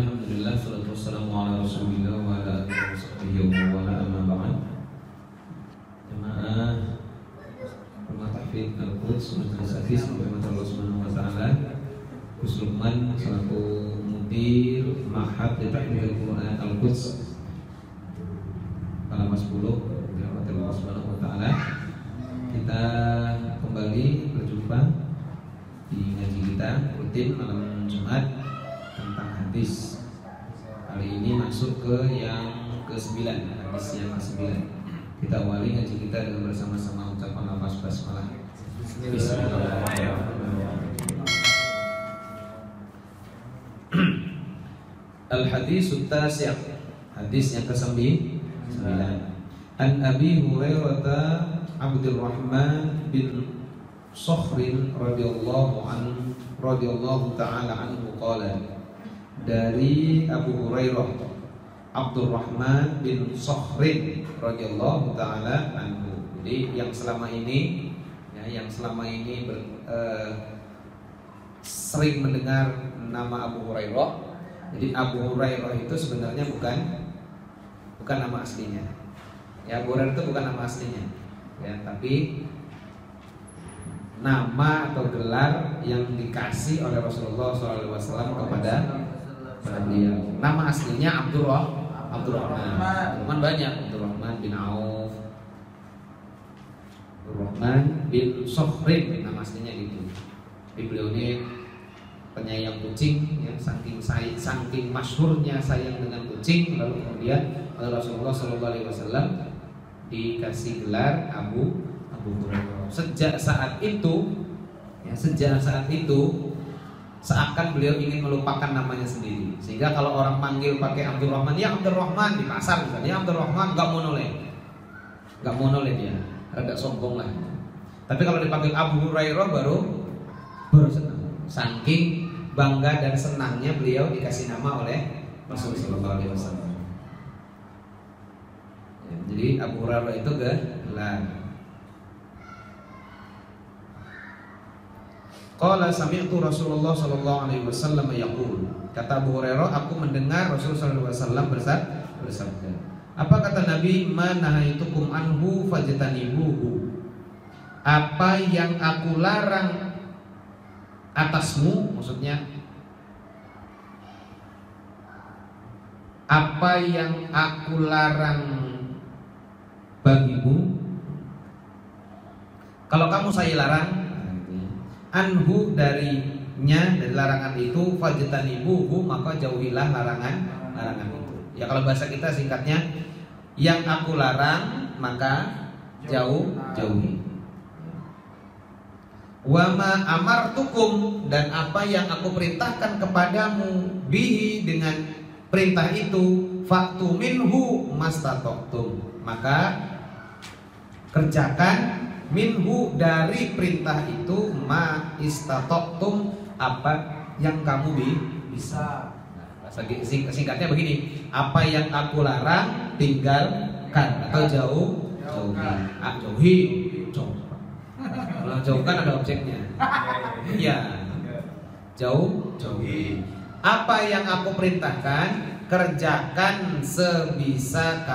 Alhamdulillah, salatu wassalamu ala rasulillah wa ala alihi wa sahbihi wa ala amma ba'd. Jemaah Rumah Tahfidz Al-Quds Majelis Hadis Allah Subhanahu wa taala, Gus Lukman selaku Mudir Ma'had Tahfidz Al-Quran Al-Quds Halaman 10 dirahmati Allah Subhanahu wa taala. Kita kembali berjumpa di ngaji kita rutin malam Jumat tentang hadis. Hari ini masuk ke yang ke-9, hadis yang ke-9. Kita awali ngaji kita dengan bersama-sama ucapan lafaz basmalah. Bismillahirrahmanirrahim. Al-hadits at-tasi', hadis yang ke-9. An Abi Hurairah Abdurrahman bin Sakhrin radhiyallahu ta'ala anhu qala, dari Abu Hurairah Abdurrahman bin Sakhrin radhiyallahu ta'ala anhu. Jadi yang selama ini sering mendengar nama Abu Hurairah. Jadi Abu Hurairah itu sebenarnya bukan nama aslinya. Ya, Abu Hurairah itu bukan nama aslinya. Ya, tapi nama atau gelar yang dikasih oleh Rasulullah SAW kepada beliau. Nama aslinya Abdurrahman. Banyak, Abdurrahman bin Auf, Abdurrahman bin Sakhrin, nama aslinya gitu. Tapi beliau ini penyayang kucing, ya, saking masyhurnya sayang dengan kucing, lalu kemudian oleh Rasulullah SAW dikasih gelar Abu Hurairah. Sejak saat itu seakan beliau ingin melupakan namanya sendiri. Sehingga kalau orang panggil pakai Abdurrahman, ya Abdurrahman di pasar misalnya, ya Abdurrahman, nggak mau noleh dia, agak sombong lah. Tapi kalau dipanggil Abu Hurairah baru senang. Saking bangga dan senangnya beliau dikasih nama oleh Rasulullah SAW. Ya, jadi Abu Hurairah itu gelar. Qala sami'tu Rasulullah sallallahu alaihi wasallam yaqul. Kata Abu Hurairah, aku mendengar Rasulullah sallallahu alaihi wasallam bersabda. Apa kata Nabi? Ma nahaitukum anhu fajtanibuhu. Apa yang aku larang atasmu, maksudnya apa yang aku larang bagimu, kalau kamu saya larang, anhu dari larangan itu, fajtanibuhu, maka jauhilah larangan itu. Ya kalau bahasa kita singkatnya, yang aku larang maka jauhi. Wa ma amartukum, dan apa yang aku perintahkan kepadamu, bihi, dengan perintah itu, fa'tu minhu mastata'tum, maka kerjakan minhu, dari perintah itu, ma istata'tum, apa yang kamu bisa. Bahasa singkatnya begini, apa yang aku larang tinggalkan atau jauhi. Kalau jauhkan ada objeknya. Iya. Jauhi. Apa yang aku perintahkan, kerjakan sebisa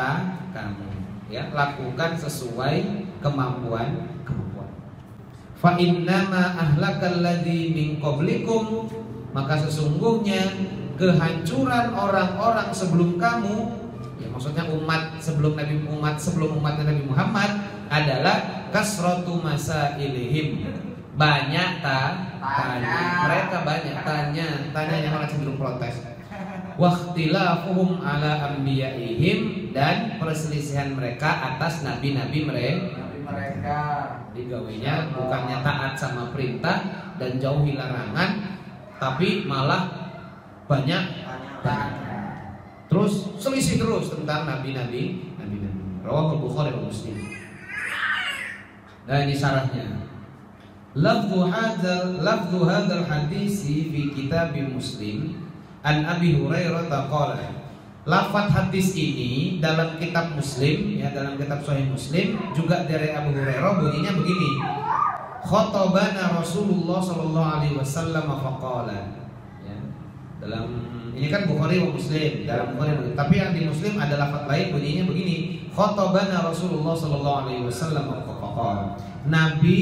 kamu. Ya, lakukan sesuai kemampuan. Fa innama ahlakal ladzi min qablikum, maka sesungguhnya kehancuran orang-orang sebelum kamu, ya maksudnya umat sebelum umatnya Nabi Muhammad, adalah kasratu masailihim, banyak tanya. Mereka banyak tanya yang malah cenderung protes. Waqtilafuhum ala anbiyaihim, dan perselisihan mereka atas nabi-nabi mereka. Digawinya bukannya taat sama perintah dan jauhi larangan, tapi malah banyak tanya. Terus selisih terus tentang nabi-nabi. Rawahul Bukhari wa Muslim. Dan ini syarahnya. Lafdhu hadzal hadisi fi kitab Muslim an Abi Hurairah qala. Lafaz hadis ini dalam kitab Muslim, ya, dalam kitab Sahih Muslim juga dari Abu Hurairah, bunyinya begini. Khatabana Rasulullah sallallahu alaihi wasallam faqala. Ya. Dalam ini kan Bukhari wa Muslim, dalam Bukhari, tapi yang di Muslim ada lafaz lain bunyinya begini, khatabana Rasulullah sallallahu alaihi wasallam faqala. Nabi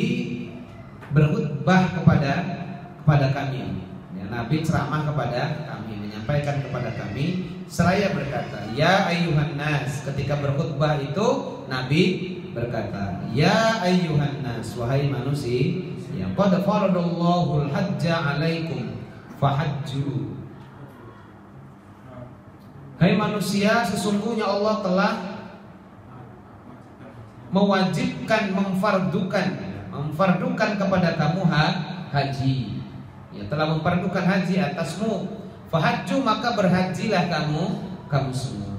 berkhutbah kepada kami. Ya, Nabi ceramah kepada kami, menyampaikan kepada kami seraya berkata, ya ayyuhan nas. Ketika berkhutbah itu Nabi berkata, ya ayyuhan nas, wahai manusia, ya qad faradallahu al-hajja 'alaikum fahajju. Hai manusia, sesungguhnya Allah telah mewajibkan, memfardukan kepada kamu haji. Ya, telah memfardukan haji atasmu. Fahajju, maka berhajilah kamu semua.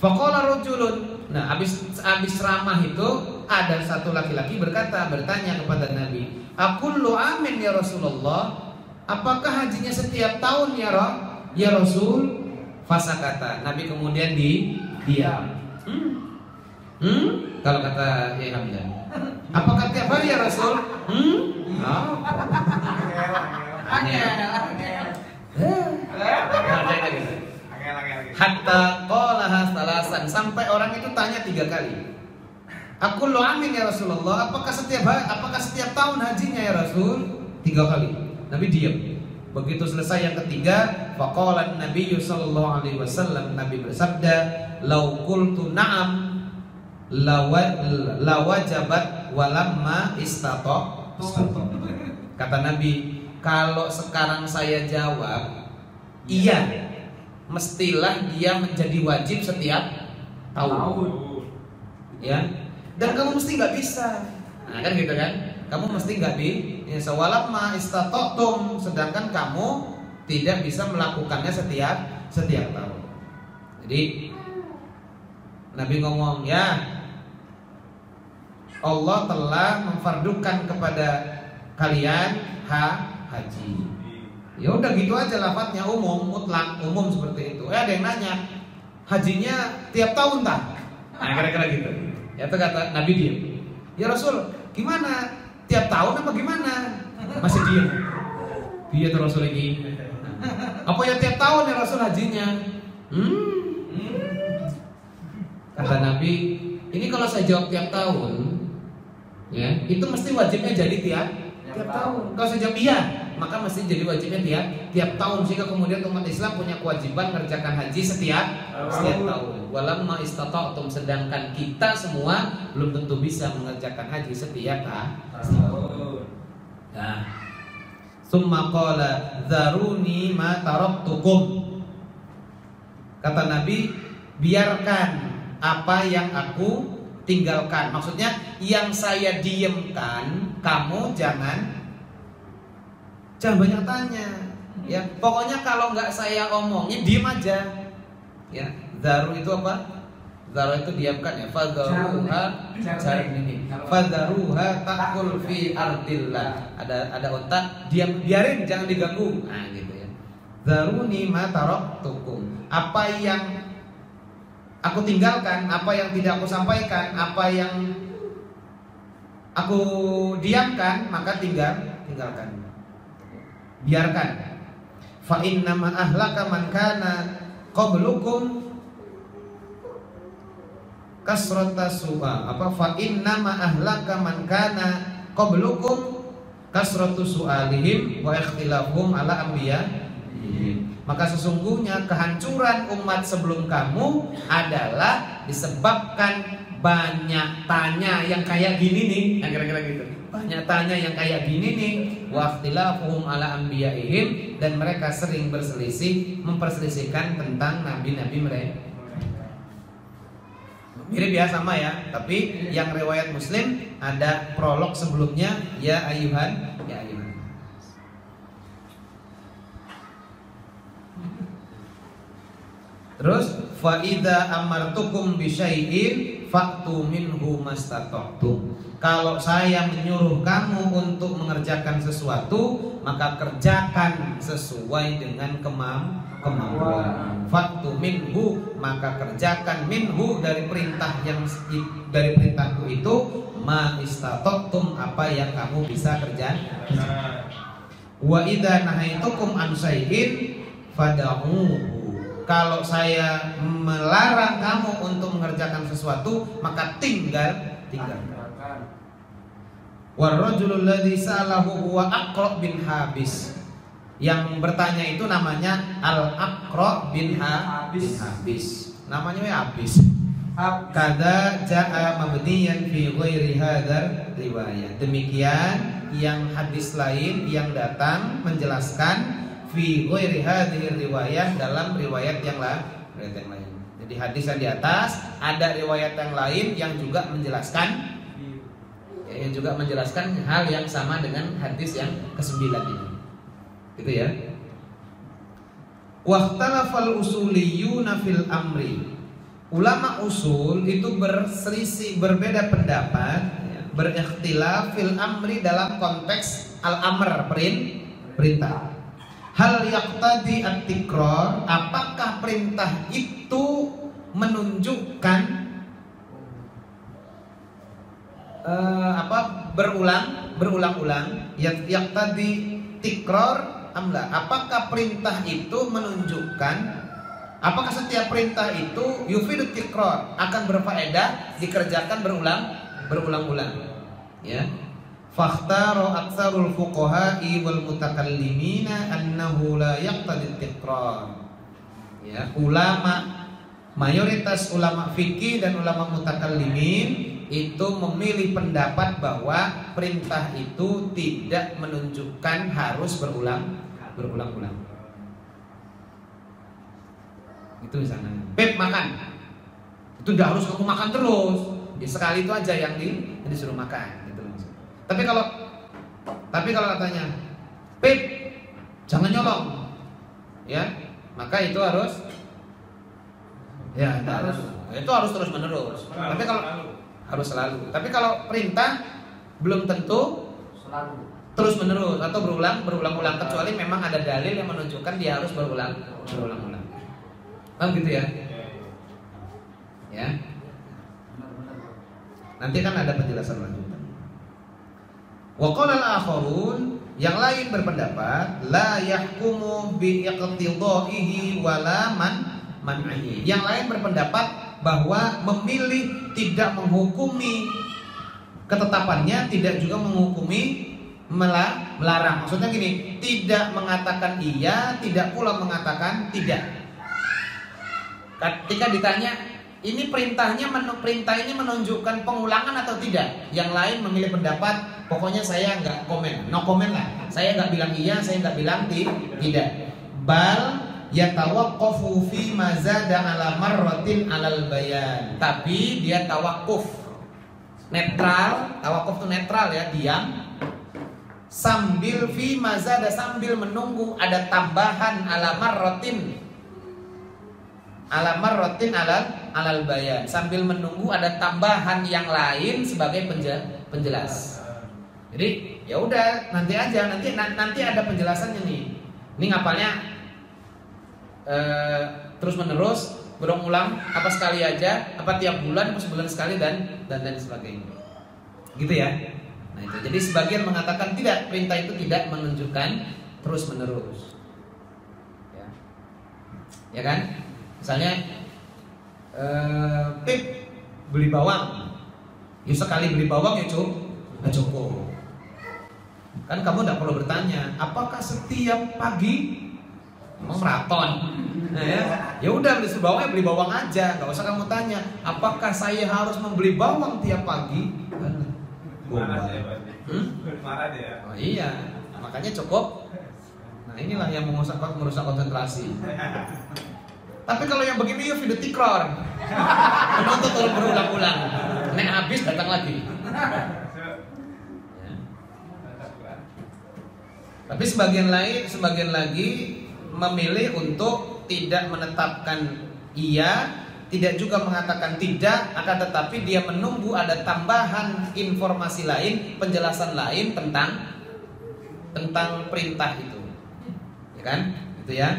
Faqala rajulun. Nah, habis ramah itu ada satu laki-laki bertanya kepada Nabi, "Aqullu amin ya Rasulullah?" Apakah hajinya setiap tahun ya Rasul? Fasakata. Nabi kemudian diam. Kalau kata ya Hamzah, apakah tiap hari ya Rasul? Hatta qalaha salasan, sampai orang itu tanya 3 kali. Aku lo amin ya Rasulullah, apakah setiap tahun hajinya ya Rasul? 3 kali. Nabi diam. Begitu selesai yang ketiga, faqala Nabi sallallahu alaihi wasallam, Nabi bersabda, "Lau qultu na'am lawajabat walamma istata." Kata Nabi, kalau sekarang saya jawab iya, mestilah dia menjadi wajib setiap tahun. Ya. Dan kamu mesti nggak bisa. Nah, kan gitu kan? Kamu mesti nggak bisa. Walamma istata'tum, sedangkan kamu tidak bisa melakukannya setiap tahun. Jadi Nabi ngomong, ya Allah telah memfardukan kepada kalian haji. Ya udah gitu aja lafadznya, umum, mutlak, umum seperti itu. Ada yang nanya, hajinya tiap tahun tak? Nah, kira-kira gitu. Ya itu kata Nabi diam. Ya Rasul, gimana? Tiap tahun apa gimana? Masih diam. Dia tuh Rasul lagi. Apa ya tiap tahun ya Rasul hajinya? Kata Nabi, ini kalau saya jawab tiap tahun, ya itu mesti wajibnya jadi tiap tahun. Kalau saya jawab iya, maka mesti jadi wajibnya tiap tahun, sehingga kemudian umat Islam punya kewajiban mengerjakan haji setiap tahun. Walamma istata'tum, sedangkan kita semua belum tentu bisa mengerjakan haji setiap tahun. Nah, summa qala dzaruni ma taraktukum. Kata Nabi, biarkan apa yang aku tinggalkan. Maksudnya yang saya diamkan, kamu jangan banyak tanya. Ya, pokoknya kalau nggak saya omongin, diem aja. Ya, daru itu apa? Daru itu diamkan ya. Fadharuha takul fi ardillah. Ada otak, biarin, jangan diganggu. Nah, gitu ya. Daruni ma taraktukum. Apa yang aku tinggalkan, apa yang tidak aku sampaikan, apa yang aku diamkan, maka tinggalkan. Biarkan. Fa inna ma ahlaka man kana qablukum kasrata su'a. Apa fa inna ma ahlaka man kana qablukum kasratu su'alihim wa ikhtilafuhum ala anbiya'ihim. Maka sesungguhnya kehancuran umat sebelum kamu adalah disebabkan banyak tanya yang kayak gini nih. Nah, kira-kira gitu. Banyak tanya yang kayak gini nih, wa ikhtilafuhum ala anbiya'ihim, dan mereka sering memperselisihkan tentang nabi-nabi mereka. Mirip ya, sama ya, tapi yang riwayat Muslim ada prolog sebelumnya, ya ayuhan. Terus fa idza amartukum bi syai'in fa'tu minhu mastata'tum. Kalau saya menyuruh kamu untuk mengerjakan sesuatu, maka kerjakan sesuai dengan kemampuan. Fa'tu minhu, maka kerjakan minhu dari perintahku itu ma istata'tum, apa yang kamu bisa kerjakan. Wa idza nahaitukum an syai'in fad'uhu. Kalau saya melarang kamu untuk mengerjakan sesuatu, maka tinggalkan. Warrajulul ladzi sa'alahu huwa Aqra bin Habis. Yang bertanya itu namanya Al-Aqra bin Habis. Namanya Habis. Kada ja'a mabniyan fi ghairi hadzal riwayat. Demikian yang hadis lain yang datang menjelaskan fi ghairi hadhihi riwayat, dalam riwayat yang lain. Jadi hadis yang di atas ada riwayat yang lain yang juga menjelaskan hal yang sama dengan hadis yang ke-9 ini. Gitu ya. Wahtalafal usuliyuna fil amri. Ulama usul itu berselisih, berbeda pendapat, ya, berikhtilaf fil amri dalam konteks al-amr, perintah. Hal yaqtadi at-tikrar, apakah perintah itu menunjukkan berulang-ulang, yaqtadi tikrar amla? Apakah perintah itu menunjukkan, apakah setiap perintah itu yufidut tikrar, akan berfaedah dikerjakan berulang-ulang, ya. Fakhtaro aktsarul fuqaha'i wal mutakallimina annahu la yaqtadi tikrar. Ya, mayoritas ulama fikih dan ulama mutakallimin itu memilih pendapat bahwa perintah itu tidak menunjukkan harus berulang-ulang. Itu misalnya, Beb makan, itu tidak harus kamu makan terus, ya sekali itu aja yang disuruh makan. Gitu. Tapi kalau katanya, Beb jangan nyolong, ya maka itu harus, itu harus terus menerus. Tapi kalau harus selalu. Tapi kalau perintah belum tentu selalu terus menerus atau berulang-ulang, kecuali memang ada dalil yang menunjukkan dia harus berulang-ulang. Gitu ya. Ya. Nanti kan ada penjelasan lanjutan. Wa qala al-akharun, yang lain berpendapat la yahkumu bi iqtidaihi wala man'ihi. Yang lain berpendapat bahwa memilih tidak menghukumi ketetapannya, tidak juga menghukumi melarang. Maksudnya gini, tidak mengatakan iya, tidak pula mengatakan tidak. Ketika ditanya, ini perintah ini menunjukkan pengulangan atau tidak? Yang lain memilih pendapat, pokoknya saya nggak komen, no comment lah. Saya nggak bilang iya, saya nggak bilang tidak. Bal yatawaqqafu fi ma zada ala marratin alal bayan. Tapi dia tawakuf netral. Tawakuf itu netral ya, diam. Sambil fi ma zada, sambil menunggu ada tambahan ala marratin alal bayan. Sambil menunggu ada tambahan yang lain sebagai penjelas. Jadi ya udah, nanti aja, nanti ada penjelasannya nih. Ini ngapalnya terus menerus, berulang-ulang, apa sekali aja, apa tiap bulan, apa sebulan sekali, dan sebagainya. Gitu ya. Nah itu. Jadi sebagian mengatakan tidak, perintah itu tidak menunjukkan terus menerus. Ya kan? Misalnya Pip beli bawang, ya sekali beli bawang ya cukup. Kan kamu tidak perlu bertanya, apakah setiap pagi mau maraton? Nah, ya udah beli bawang aja, nggak usah kamu tanya, apakah saya harus membeli bawang tiap pagi? Marah dia. Oh iya, makanya cukup. Nah inilah yang merusak konsentrasi. Tapi kalau yang begini ya video tikrar, menuntut terus berulang-ulang. Nek habis datang lagi. Tapi sebagian lagi memilih untuk tidak menetapkan iya, tidak juga mengatakan tidak, akan tetapi dia menunggu ada tambahan informasi lain, penjelasan lain tentang perintah itu. Ya kan? Gitu ya.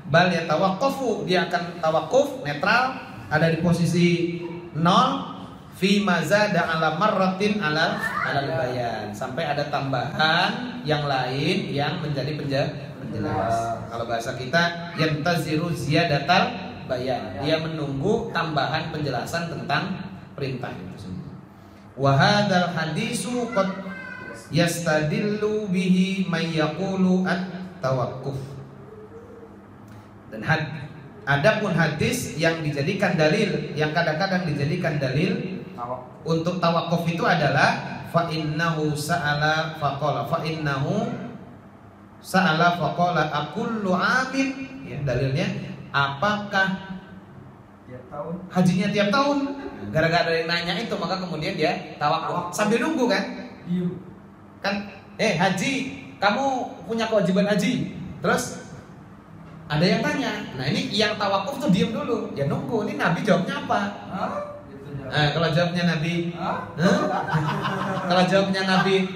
Bal ya tawaqqafu, dia akan tawakuf netral, ada di posisi 0 fi mazada ala marratin alal bayan, sampai ada tambahan yang lain yang menjadi jelas. Kalau bahasa kita yantaziru ziyadatal bayan, dia menunggu tambahan penjelasan tentang perintah itu semua. Wa hadzal hadisu qad yastadillu bihi may yaqulu at-tawaqquf. Dan adapun hadis yang dijadikan dalil, yang kadang-kadang dijadikan dalil untuk tawakuf itu adalah fa innahu sa'ala faqala akullu amin, ya, dalilnya apakah tiap tahun hajinya tiap tahun. Gara-gara dari nanya itu maka kemudian dia tawakuf sambil nunggu kan. Kan haji, kamu punya kewajiban haji. Terus ada yang tanya. Nah, ini yang tawakuf tuh diem dulu, ya nunggu. Ini Nabi jawabnya apa? Kalau jawabnya Nabi, kalau jawabnya Nabi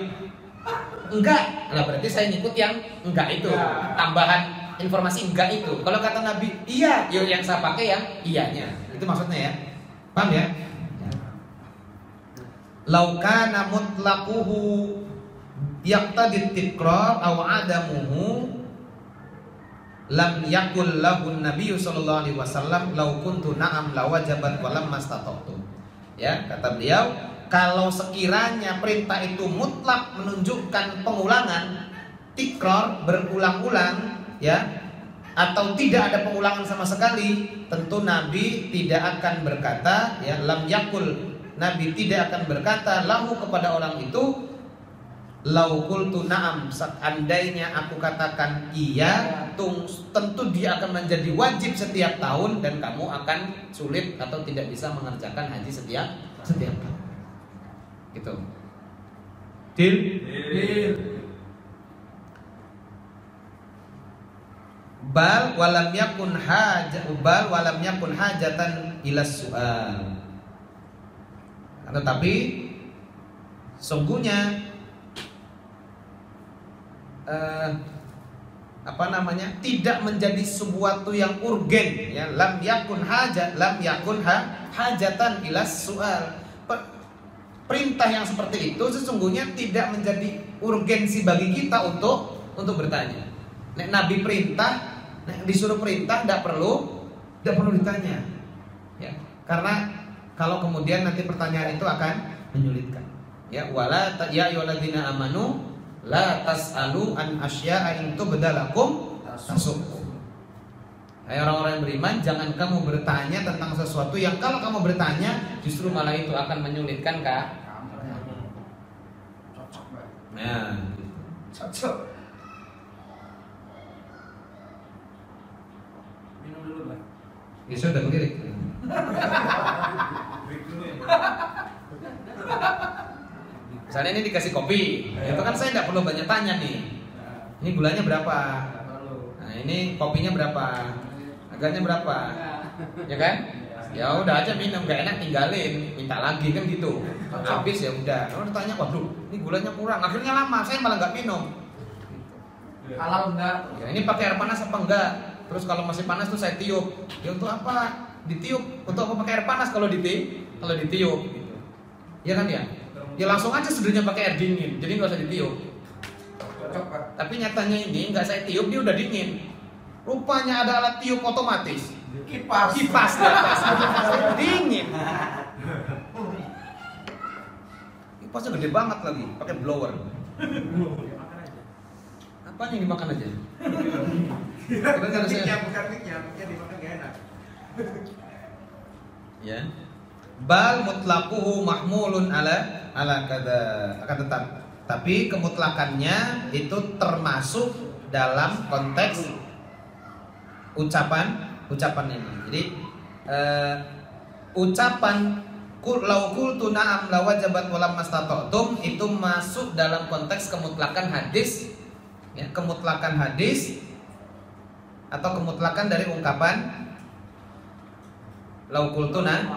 enggak, lah berarti saya ngikut yang enggak itu. Tambahan informasi enggak itu. Kalau kata Nabi iya, yang saya pakai yang iyanya. Itu maksudnya ya. Paham ya? Lau kana mutlaquhu yaqtadi tikrar aw adamuhu lam yakul lahun Nabi sallallahu alaihi wasallam lau kuntu na'am la wajabat wa lam mastata'tu. Ya, kata beliau, kalau sekiranya perintah itu mutlak menunjukkan pengulangan, tikrar berulang-ulang, ya, atau tidak ada pengulangan sama sekali, tentu Nabi tidak akan berkata, ya, lam yakul, Nabi tidak akan berkata lahu kepada orang itu, lau qultu na'am, seandainya aku katakan iya, tentu dia akan menjadi wajib setiap tahun dan kamu akan sulit atau tidak bisa mengerjakan haji setiap tahun. Gitu. Deal? Bal walam yakun hajatan ila su'al. Tetapi sungguhnya tidak menjadi sesuatu yang urgen, ya. Lam yakun hajatan ila su'al. Perintah yang seperti itu sesungguhnya tidak menjadi urgensi bagi kita untuk bertanya. Nek Nabi perintah, nek disuruh perintah tidak perlu ditanya, ya. Karena kalau kemudian nanti pertanyaan itu akan menyulitkan, ya. Wala ya ayyuhalladzina amanu la tas'alu an asya'a in tubdalakum tasukkum. Hai orang-orang yang beriman, jangan kamu bertanya tentang sesuatu yang kalau kamu bertanya justru malah itu akan menyulitkan kamu. Nah, cocok. Minum dulu, Bang. Ya sudah melirik. Misalnya ini dikasih kopi, itu kan saya tidak perlu banyak tanya nih. Ini gulanya berapa? Nah, ini kopinya berapa? Harganya berapa? Ya kan? Ya udah aja minum, gak enak tinggalin, minta lagi kan gitu. Habis ya udah. Kalau ditanya, waduh, ini gulanya kurang. Akhirnya lama, saya malah nggak minum. Halal enggak? Ya ini pakai air panas apa enggak? Terus kalau masih panas tuh saya tiup. Ya untuk apa? Ditiup. Untuk apa pakai air panas kalau ditiup? Gitu. Ya kan ya? Ya langsung aja sudahnya pakai air dingin, jadi nggak usah ditiup. Cocok, Pak. Tapi nyatanya ini nggak saya tiup, dia udah dingin. Rupanya ada alat tiup otomatis. Kipas di atas. Dingin. Kipasnya gede banget lagi, pakai blower. Apanya yang dimakan aja? Bukan mic-nya dimakan gak enak. Ya. Bal mutlaquhu mahmulun ala kada. Akan tapi kemutlakannya itu termasuk dalam konteks ucapan ini. Jadi ucapan lau qultu na'am la wajabat wa lam mastata'tum itu masuk dalam konteks kemutlakan hadis, ya, kemutlakan hadis atau kemutlakan dari ungkapan lau qultu na'am.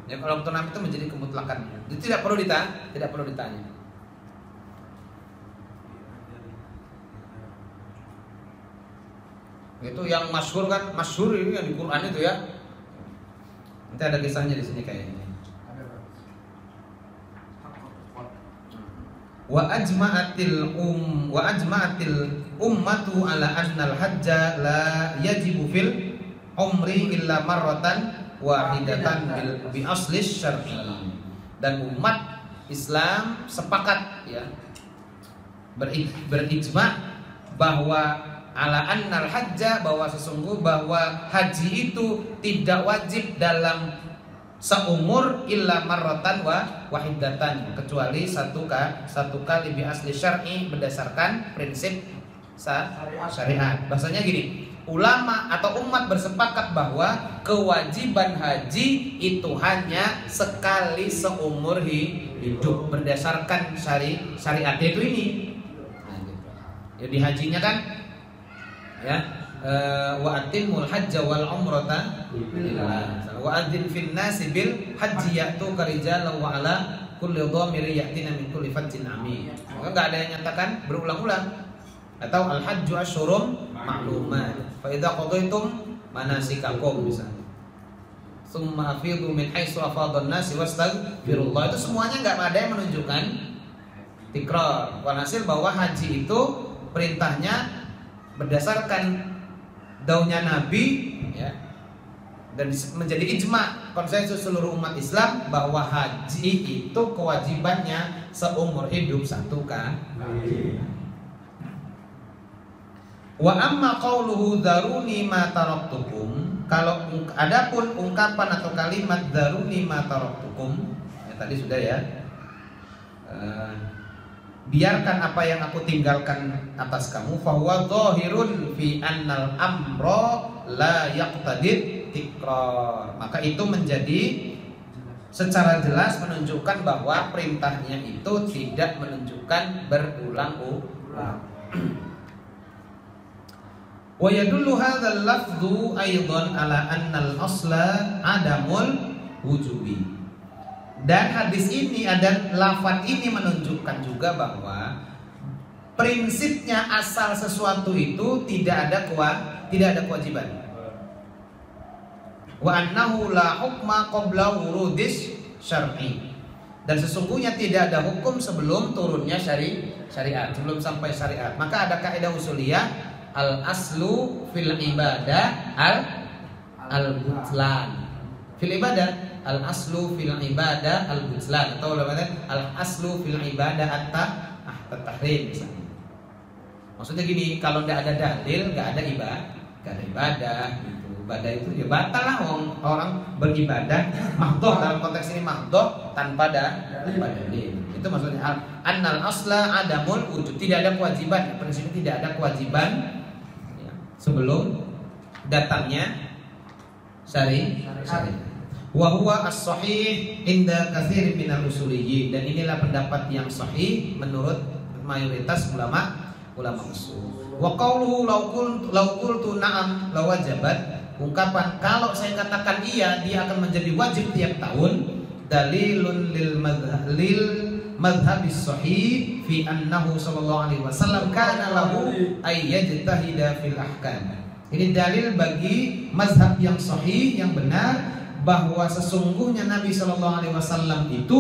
Ya, kalau qultu na'am itu menjadi kemutlakannya. Jadi tidak perlu ditanya. Itu yang masyhur kan, masyhur ini yang di Quran itu ya. Nanti ada kisahnya di sini kayaknya. wa ajma'atil ummatu ala annal hajja la yajibu fil umri illa marratan wahidatan bi aslis syar'i. Dan umat Islam sepakat ya berijma bahwa ala annal hajja, bahwa sesungguh bahwa haji itu tidak wajib dalam seumur illa marratan wahidatan, kecuali satu kali bi asli syar'i, berdasarkan prinsip syariat. Bahasanya gini, ulama atau umat bersepakat bahwa kewajiban haji itu hanya sekali seumur hidup berdasarkan syariat itu ini. Jadi hajinya kan ya wa atimul hajja wal umrata wa adzin fin nasi bil haji ya'tu karijalan wa ala kulli dhamiri ya'tina min kulli fajjin amin. Maka enggak ada yang nyatakan berulang-ulang. Atau al hajju asyhurum ma'lumat fa idza qadaytum manasikakum misalnya summa afidu min haitsu afadhan nasi wastaghfirullah. Itu semuanya enggak ada yang menunjukkan tikrar. Walhasil bahwa haji itu perintahnya berdasarkan daunnya Nabi ya, dan menjadi ijma konsensus seluruh umat Islam bahwa haji itu kewajibannya seumur hidup satu kali. Wa amma qauluhu dzaruni ma taraktukum, kalau adapun ungkapan atau kalimat dzaruni ma taraktukum ya, tadi sudah ya, biarkan apa yang aku tinggalkan atas kamu, fahuwa dhahirun fi annal amra la yaqtadid tikrar. Maka itu menjadi secara jelas menunjukkan bahwa perintahnya itu tidak menunjukkan berulang-ulang. Wa yadullu hadzal lafdhu aidan ala annal asla adamul wujubi. Dan hadis ini dan lafaz ini menunjukkan juga bahwa prinsipnya asal sesuatu itu tidak ada kewajiban. Wa annahu la hukma qabla wurudis syar'i. Dan sesungguhnya tidak ada hukum sebelum turunnya syariat, sebelum sampai syariat. Maka ada kaidah usuliyah, al aslu fil ibadah al butlan. Fil ibadah al aslu fil ibadah al butlan, atau al aslu fil ibadah at-tahrim misalnya. Maksudnya gini, kalau tidak ada dalil nggak ada ibadah gitu. Ibadah itu ya batal lah, orang beribadah mahdoh, dalam konteks ini mahdoh tanpa dalil. Itu maksudnya annal asla adamul wujud, tidak ada kewajiban. Prinsipnya tidak ada kewajiban ya, sebelum datangnya syariat. Wa huwa as-sahih inda katsir minal usuliyyin, dan inilah pendapat yang sahih menurut mayoritas ulama usul. Wa qauluhu law qultu na'am lawajabat, ungkapan kalau saya katakan iya dia akan menjadi wajib tiap tahun, dalilun lil madhhabis sahih fi annahu sallallahu alaihi wasallam kana lahu ay yajtahida fil ahkam. Ini dalil bagi mazhab yang sahih, yang benar, bahwa sesungguhnya Nabi sallallahu alaihi wasallam itu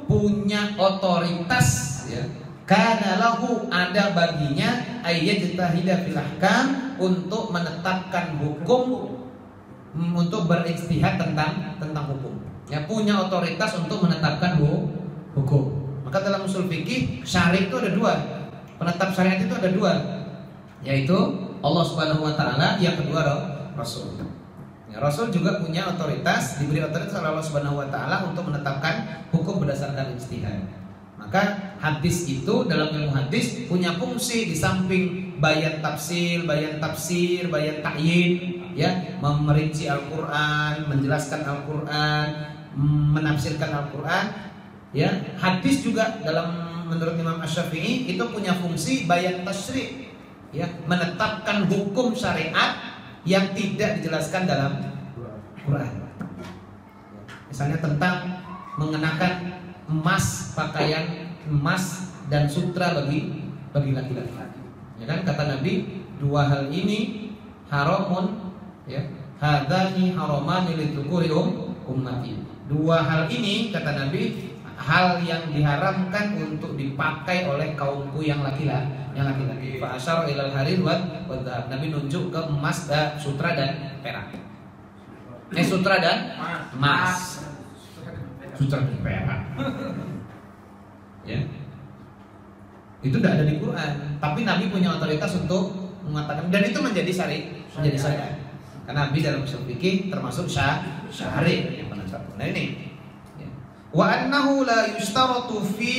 punya otoritas ya, kana lahu, ada baginya ayyajtahida fil ahkam, untuk menetapkan hukum, untuk berijtihad tentang hukum. Ya, punya otoritas untuk menetapkan hukum. Maka dalam usul fikih syari itu ada dua. Penetap syariat itu ada dua, yaitu Allah Subhanahu wa taala, yang kedua Rasul. Ya, Rasul juga punya otoritas, diberi otoritas oleh Allah Subhanahu wa taala untuk menetapkan hukum berdasarkan ijtihad. Maka hadis itu dalam ilmu hadis punya fungsi di samping bayan tafsir, bayan ta'yin, ya, memerinci Al-Qur'an, menjelaskan Al-Qur'an, menafsirkan Al-Qur'an, ya. Hadis juga menurut Imam Asy-Syafi'i itu punya fungsi bayan tasyri', ya, menetapkan hukum syariat yang tidak dijelaskan dalam Quran. Misalnya tentang mengenakan emas, pakaian emas dan sutra bagi laki-laki. Ya kan, kata Nabi, dua hal ini haramun, ya, hadzani haramani lidzukuri ummati. Dua hal ini, kata Nabi, hal yang diharamkan untuk dipakai oleh kaumku yang laki-laki. Fa asyara ilal harir wa dhahab. Nabi nunjuk ke emas, sutra dan perak. Sutra dan emas. Sutra dan perak. Ya. Itu tidak ada di Quran, tapi Nabi punya otoritas untuk mengatakan, dan itu menjadi syariat. Karena Nabi dalam usul fikih termasuk syari yang penasihat. Nah ini. Wa annahu la yushtaratu fi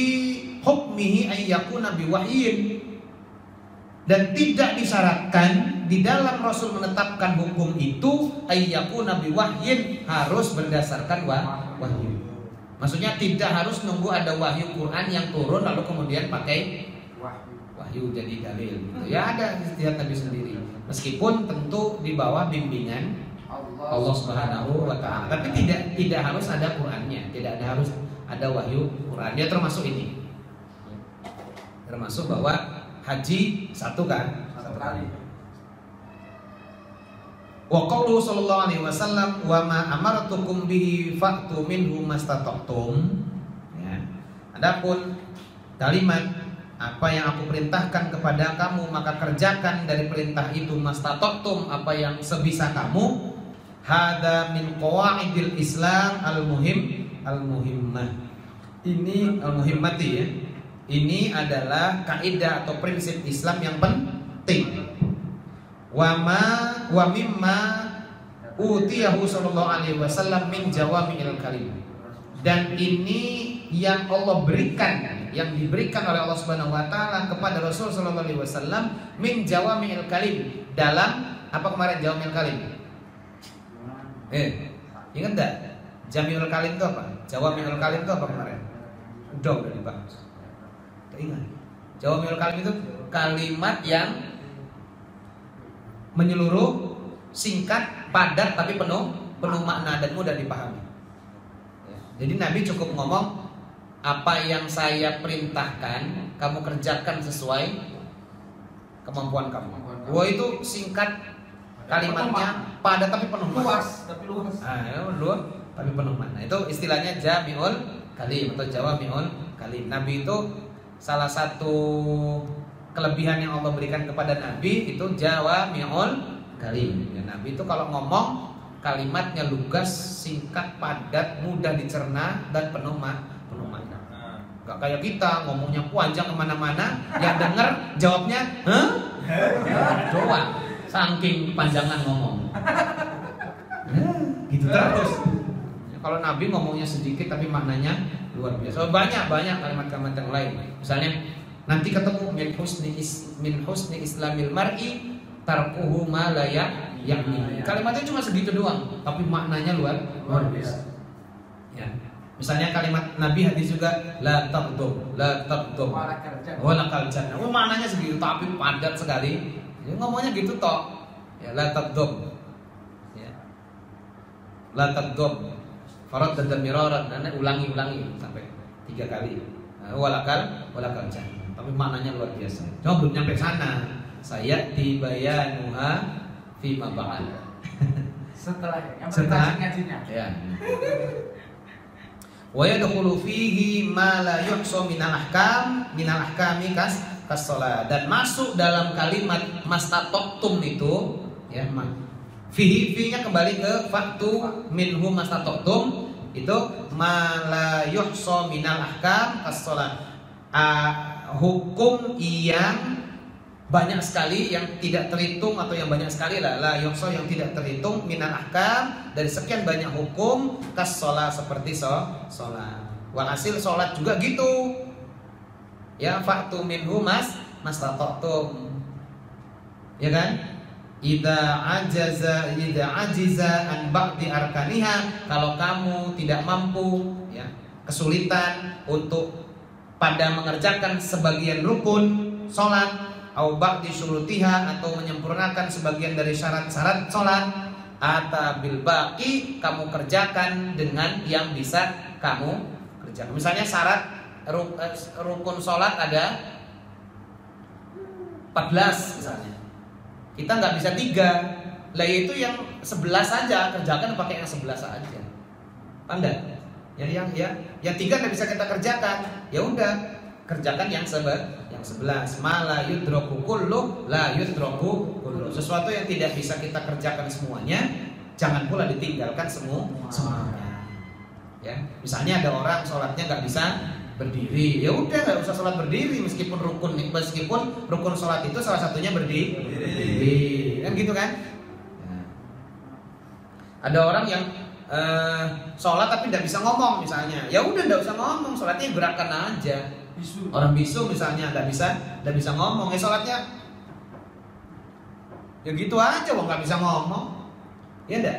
hukmihi ay yakuna biwahyin. Dan tidak disyaratkan di dalam Rasul menetapkan hukum itu ay yakuna biwahyin, harus berdasarkan wahyu. Maksudnya tidak harus nunggu ada wahyu Quran yang turun lalu kemudian pakai wahyu jadi dalil. Ya ada ijtihad Nabi sendiri. Meskipun tentu di bawah bimbingan Allah Subhanahu wa taala. Tapi tidak harus ada Qur'annya, tidak harus ada wahyu Quran. Dia termasuk ini. Termasuk bahwa haji satu kali. Wa qauluhu sallallahu alaihi wasallam wa ma amartukum bihi fa'tu minhu mastata'tum. Ya. Adapun kalimat apa yang aku perintahkan kepada kamu maka kerjakan dari perintah itu mastata'tum, apa yang sebisa kamu. Hada min qawaidil Islam al-muhimmah. Ini al-muhimmati ya. Ini adalah kaidah atau prinsip Islam yang penting. Wa mimma utiyahu sallallahu alaihi wasallam min jawami'il kalim. Dan ini yang Allah berikan, yang diberikan oleh Allah Subhanahu wa taala kepada Rasul sallallahu alaihi wasallam min jawami'il kalim. Dalam apa kemarin jawami'il kalim? Ingat enggak? Jami'ul kalim itu apa? Jawami'ul kalim itu apa kemarin? Udah dibahas. Ingat. Jawami'ul kalim itu kalimat yang menyeluruh, singkat, padat tapi penuh makna dan mudah dipahami. Jadi Nabi cukup ngomong, apa yang saya perintahkan kamu kerjakan sesuai kemampuan kamu. Wah itu singkat, kalimatnya padat tapi penuh makna. Luas. Tapi penuh makna. Itu istilahnya jami'ul kalim atau jawami'ul kalim. Nabi itu salah satu kelebihan yang Allah berikan kepada Nabi itu jawami'ul kalim. Ya, Nabi itu kalau ngomong kalimatnya lugas, singkat, padat, mudah dicerna dan penuh makna. Gak kayak kita ngomongnya panjang kemana-mana, yang dengar jawabnya, doang, saking panjangan ngomong. Gitu terus. Ya, kalau Nabi ngomongnya sedikit tapi maknanya luar biasa. Banyak kalimat-kalimat yang lain. Misalnya nanti ketemu min husni islamil mar'i tarkuhu ma la ya'ni. Kalimatnya cuma segitu doang, tapi maknanya luar biasa. Ya. Misalnya kalimat Nabi hadis juga la taqdum walakal jannah. Maknanya segitu tapi padat sekali. Ya, ngomongnya gitu toh. Ya la taqdum. Ya. La taqdum. Farad dan miraran, dan ulangi sampai 3 kali. Walakal jannah. Tapi maknanya luar biasa. Cuma belum nyampe sana. Saya tibayanuha fi ma ba'al. Setelah ngajinya. Ya. Wa yadkhulu fihi ma la yuhsa minal ahkami kas shalah. Dan masuk dalam kalimat mastata'tum itu ya, fihi-nya kembali ke faktu minhu mastata'tum itu ma la yuhsa minal ahkam kas shalah. Hukum yang banyak sekali yang tidak terhitung atau yang banyak sekali la yuhsa yang tidak terhitung minal ahkam dari sekian banyak hukum kas shalah seperti sholat. Walhasil sholat juga gitu. Ya faktu minhu mastata'tum. Ya kan? Idza ajiza an ba'di arkaniha, kalau kamu tidak mampu ya, kesulitan untuk pada mengerjakan sebagian rukun sholat, au ba'di syurutiha, atau menyempurnakan sebagian dari syarat-syarat sholat, ata bil baqi, kamu kerjakan dengan yang bisa kamu kerjakan. Misalnya syarat rukun sholat ada 14 misalnya, kita nggak bisa 3, lah itu yang 11 saja kerjakan, pakai yang 11 saja. Pandai. Yang 3 tidak bisa kita kerjakan, ya udah kerjakan yang 11. Mala yudroku kullu la yudroku kullu. Sesuatu yang tidak bisa kita kerjakan semuanya, jangan pula ditinggalkan semuanya. Ya, misalnya ada orang sholatnya nggak bisa berdiri, ya udah nggak usah sholat berdiri meskipun rukun sholat itu salah satunya berdiri, kan gitu kan? Nah. Ada orang yang sholat tapi tidak bisa ngomong misalnya, ya udah tidak usah ngomong, sholatnya gerakan aja. Orang bisu misalnya tidak bisa ngomong, sholatnya ya gitu aja, nggak bisa ngomong, ya enggak?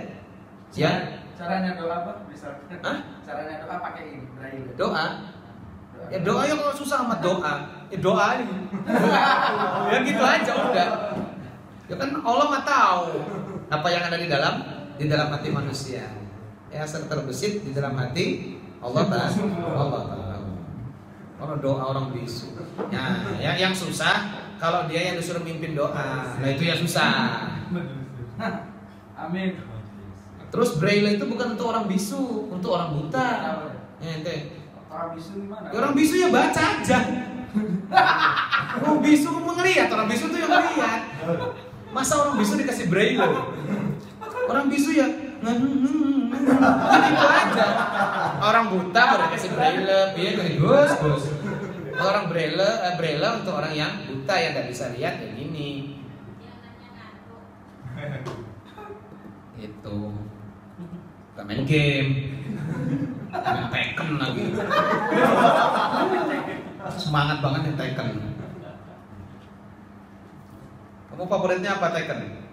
Ya. Caranya doa apa? Bisa. Caranya doa pakai ini, Braille. Doa. Ya doa ya, kalau susah amat doa. Ya doa ini. Ya gitu aja udah. Ya kan Allah nggak tahu apa yang ada di dalam hati manusia. Ya terbesit di dalam hati Allah tahu. Kalau doa orang bisu. Nah, yang susah kalau dia yang disuruh mimpin doa. Nah itu ya susah. Amin. Terus Braille itu bukan untuk orang bisu, untuk orang buta. Orang bisu gimana? Orang bisu ya baca aja. Orang bisu ngelihat, orang bisu tuh yang ngelihat. Masa orang bisu dikasih Braille? Orang bisu ya gitu aja. Orang buta baru dikasih Braille, biar Gus. Orang Braille untuk orang yang buta yang tidak bisa lihat kayak gini. Itu. Gak main game, main Tekken lagi. Semangat banget nih Tekken. Kamu favoritnya apa Tekken?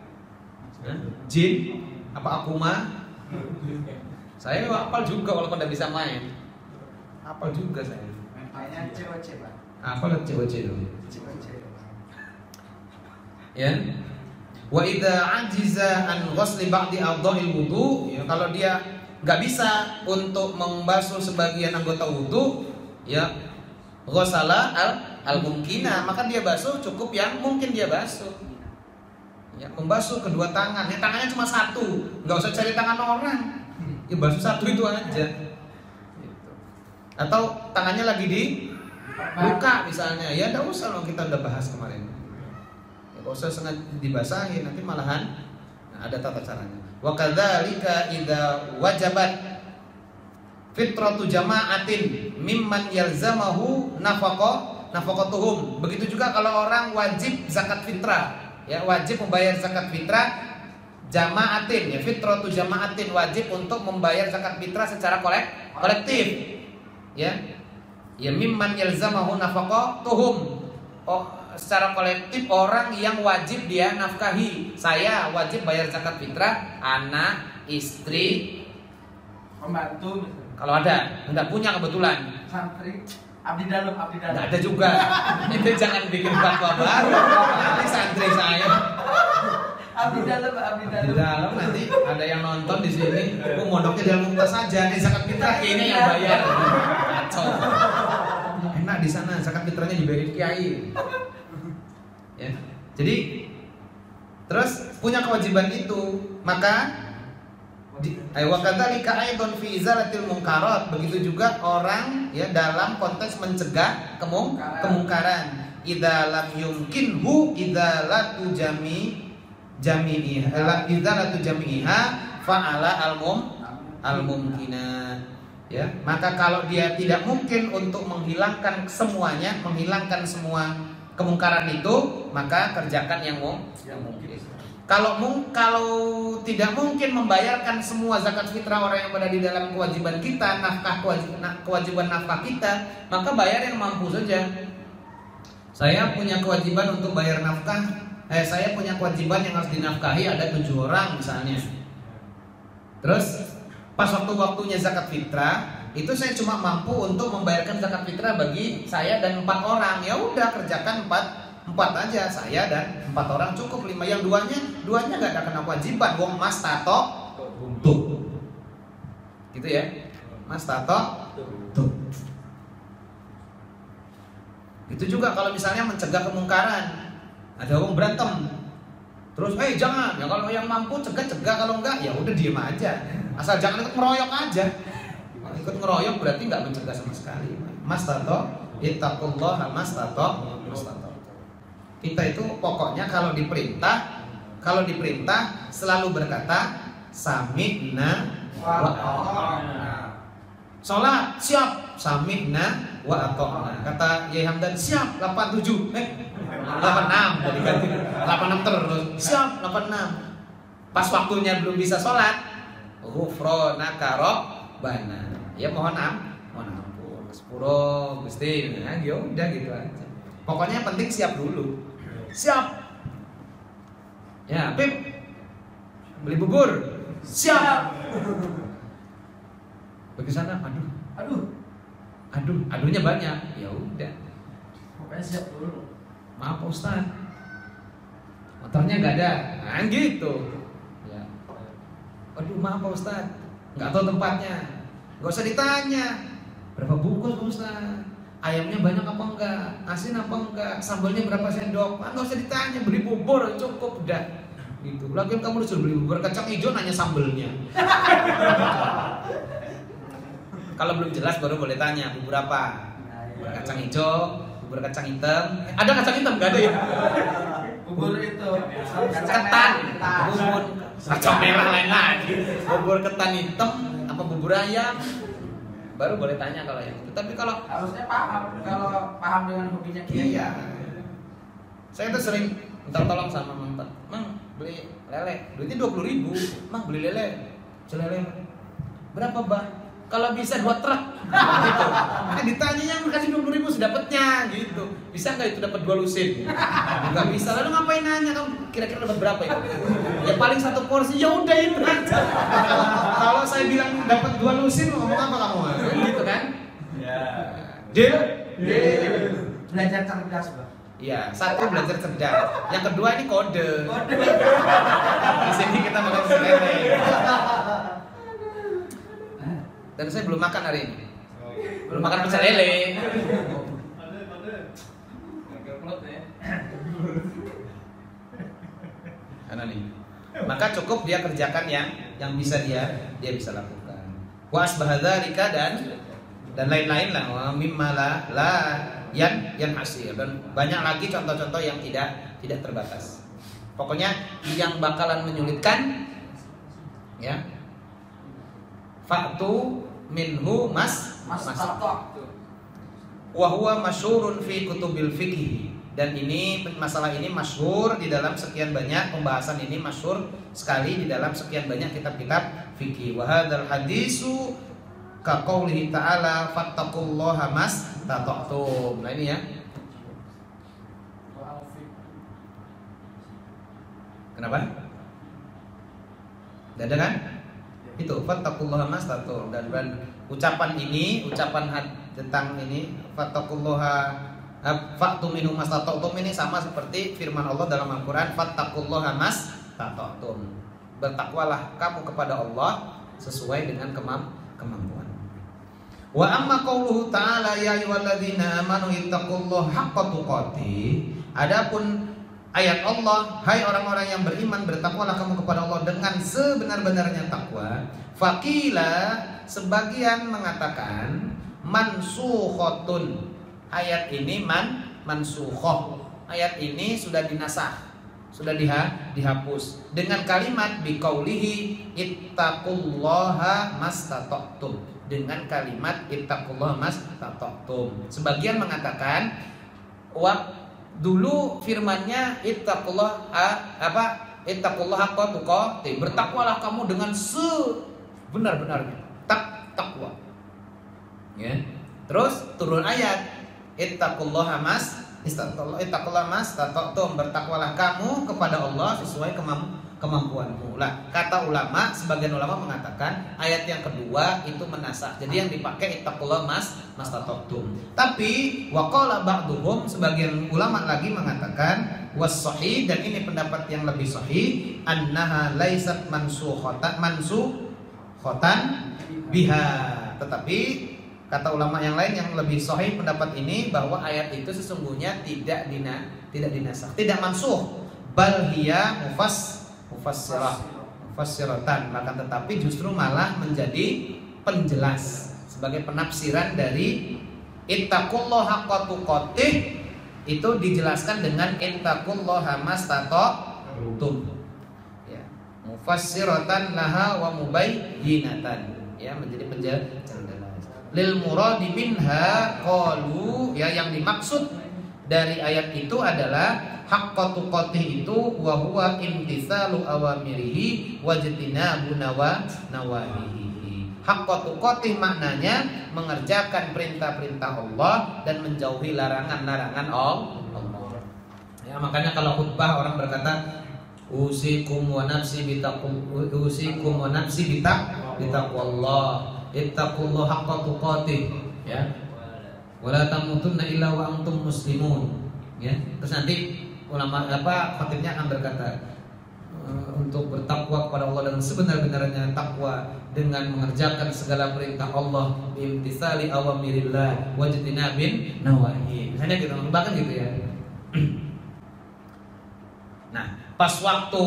Jin? Apa Akuma? Saya hafal juga walaupun tidak bisa main. Hafal juga saya. Mainnya COC, Pak. Hafal COC dulu. COC. Ya. Wa idza ajiza an ghusli ba'di a'dha'il wudu, ya kalau dia nggak bisa untuk membasuh sebagian anggota wudu, ya ghusala al mumkina, maka dia basuh cukup yang mungkin dia basuh. Ya, membasuh kedua tangan, ya tangannya cuma satu, nggak usah cari tangan orang, ya basuh satu itu aja. Gitu. Atau tangannya lagi di luka misalnya, ya nggak usah loh, kita udah bahas kemarin. Gak usah sengaja dibasahin, nanti malahan ada tata caranya. Wa kadzalika idza wajabat fitratu jama'atin mimman yalzamahu nafaqatuhum. Begitu juga kalau orang wajib zakat fitrah, ya wajib membayar zakat fitrah jama'atin, ya fitratu jama'atin, wajib untuk membayar zakat fitrah secara kolektif. Ya. Ya mimman yalzamahu nafaqatuhum. Secara kolektif orang yang wajib dia nafkahi. Saya wajib bayar zakat fitrah, anak, istri, pembantu misalnya. Kalau ada, enggak punya kebetulan. Santri, abdi dalam. Enggak ada juga. Itu jangan bikin fatwa baru. Nanti santri saya. Abdi dalam. Nanti ada yang nonton di sini. Mondoknya dalam Mumtaz saja. Nih zakat fitrah ini yang bayar. Kacau. Enak di sana, zakat fitrahnya dibayarin kiai. Ya. Jadi terus punya kewajiban itu, maka wa kadzalika aidan fi izalatil munkarat, begitu juga orang ya dalam konteks mencegah kemungkaran. Idza lam yumkinhu idzalatu jami'iha fa'ala al-mumkinat. Ya, maka kalau dia tidak mungkin untuk menghilangkan semuanya, menghilangkan semua kemungkaran itu, maka kerjakan yang mungkin. Kalau tidak mungkin membayarkan semua zakat fitrah orang yang berada di dalam kewajiban kita, kewajiban nafkah kita, maka bayar yang mampu saja. Saya punya kewajiban untuk bayar nafkah. Saya punya kewajiban yang harus dinafkahi ada 7 orang misalnya. Terus pas waktunya zakat fitrah, itu saya cuma mampu untuk membayarkan zakat fitrah bagi saya dan 4 orang. Ya udah kerjakan 4 aja, saya dan 4 orang cukup. 5 yang duanya nggak ada kena kewajiban. Wong mas tato tuh, gitu ya, mas tato tuh. Itu juga kalau misalnya mencegah kemungkaran, ada orang berantem, terus jangan ya, kalau yang mampu cegah, kalau enggak ya udah diem aja, asal jangan ikut meroyok aja. Ikut ngeroyok berarti nggak mencegah sama sekali. Mastato, ittaqullaha mastato. Kita itu pokoknya kalau diperintah selalu berkata sami'na wa ata'na. Sholat siap, sami'na wa ata'na. Kata Yai Hamdan siap 87, 86 jadi ganti 86 terus. Siap 86. Pas waktunya belum bisa sholat, ghufranaka rabbana. Ya mohon ampun. Sepuro Gusti. Nah, ya udah gitu aja. Pokoknya yang penting siap dulu. Siap. Ya, Pip. Beli bubur. Siap. Bagi sana, aduhnya banyak. Ya udah. Pokoknya siap dulu. Maaf Ustaz, motornya nggak ada. Nah gitu. Ya. Aduh maaf Pak Ustaz, nggak tahu tempatnya. Nggak usah ditanya. Berapa bungkus Pak Ustaz? Ayamnya banyak apa enggak? Asin apa enggak? Sambalnya berapa sendok? Nggak usah ditanya. Beli bubur cukup udah. Gitu. Lagian kamu disuruh beli bubur kacang hijau nanya sambelnya. Kalau belum jelas baru boleh tanya bubur apa? Bubur kacang hijau, bubur kacang hitam. Ada kacang hitam nggak ada ya? Bubur itu Ketan, bubur kacang merah lain lagi. Bubur ketan hitam apa bubur ayam? Baru boleh tanya kalau yang itu. Tapi kalau harusnya paham dengan hobinya dia. iya. Saya tuh sering minta tolong sama Mang beli lele. Duitnya 20.000. Mang beli lele. Celele. Berapa, Bang? Kalau bisa 2 truk gitu. Nah, ditanya yang kasih 20.000 sedapatnya gitu. Bisa nggak itu dapat 2 lusin? Nggak bisa. Lalu ngapain nanya kamu kira-kira dapat berapa itu? Ya paling 1 porsi. Ya udah itu aja. Kalau saya bilang dapat 2 lusin mau ngomong apa kamu? Gitu kan? Ya. Deal? Belajar cerdas, Bang. Iya, satu belajar cerdas. Yang kedua ini kode. Di sini kita makan lele. Dan saya belum makan hari ini. Belum makan pecel lele. Karena nih. Maka cukup dia kerjakan yang bisa dia bisa lakukan. Wa asbahadzalika dan lain-lain lah. Wa mimma la yan hasil, dan banyak lagi contoh-contoh yang tidak terbatas. Pokoknya yang bakalan menyulitkan ya. Fa'tu minhu mastata'tum. Wa huwa masyhurun fi kutubil fiqh. Dan ini masalah ini masyhur di dalam sekian banyak pembahasan ini, masyhur sekali di dalam sekian banyak kitab-kitab fikih. Wa hadzal hadisu ka qoulihi ta'ala fattaqullaha mastata'tum. Nah ini ya. Kenapa? Tidak ada kan? Itu fattaqullaha mastata'tum, dan ucapan tentang ini fattaqullaha fa'tu minhu mastata'tum ini sama seperti firman Allah dalam Al-Qur'an fattaqullaha mastata'tum. Bertakwalah kamu kepada Allah sesuai dengan kemampuan. Wa amma qauluhu ta'ala ya ayyuhalladzina amanu ittaqullaha haqqa tuqatih. Adapun ayat Allah, hai orang-orang yang beriman, bertakwalah kamu kepada Allah dengan sebenar-benarnya takwa. Faqila, sebagian mengatakan mansukhatun. Ayat ini mansukhoh. Ayat ini sudah dinasakh, sudah dihapus dengan kalimat biqaulihi ittaqullaha mastata'tum. Dengan kalimat ittaqullaha mastata'tum. Sebagian mengatakan dulu firmannya ittaqullah haqqa tuqatih, bertakwalah kamu dengan sebenar-benarnya takwa. Ya. Terus turun ayat ittaqullaha mastata'tum, bertakwalah kamu kepada Allah sesuai kemampuanmu. Lah, kata ulama, sebagian ulama mengatakan ayat yang kedua itu menasakh. Jadi yang dipakai ittaqullaha mastata'tum. Tapi waqala ba'duhum, sebagian ulama lagi mengatakan was-sahih, dan ini pendapat yang lebih sahih, annaha laisat mansukhatan biha. Tetapi kata ulama yang lain yang lebih sahih pendapat ini, bahwa ayat itu sesungguhnya tidak dinasakh, tidak mansukh, bal hiya mufassiratan, akan tetapi justru malah menjadi penjelas. sebagai penafsiran dari ittaqullaha haqqa tuqatih, itu dijelaskan dengan ittaqullaha mastata'tum. Ya, mufassiratan laha wa mubayyinatan. Ya, menjadi penjelasan. Lil muradi minha qalu, ya, yang dimaksud dari ayat itu adalah haqqa tuqatih itu wa huwa imtitsalu awamirihi wajtinabu nawahihi. Haqqa tuqatih maknanya mengerjakan perintah-perintah Allah dan menjauhi larangan-larangan Allah. Ya, makanya kalau khutbah orang berkata usikum wa nafsi bitaqwallah, ittaqullaha haqqa tuqatih, ya. Wala tamutunna illa wa antum muslimun. Ya. Terus nanti ulama khatibnya akan berkata untuk bertakwa kepada Allah dengan sebenar-benarnya takwa dengan mengerjakan segala perintah Allah, imtitsali awamirillah wajtinabin nawahi. Misalnya gitu, bahkan gitu ya. Nah, pas waktu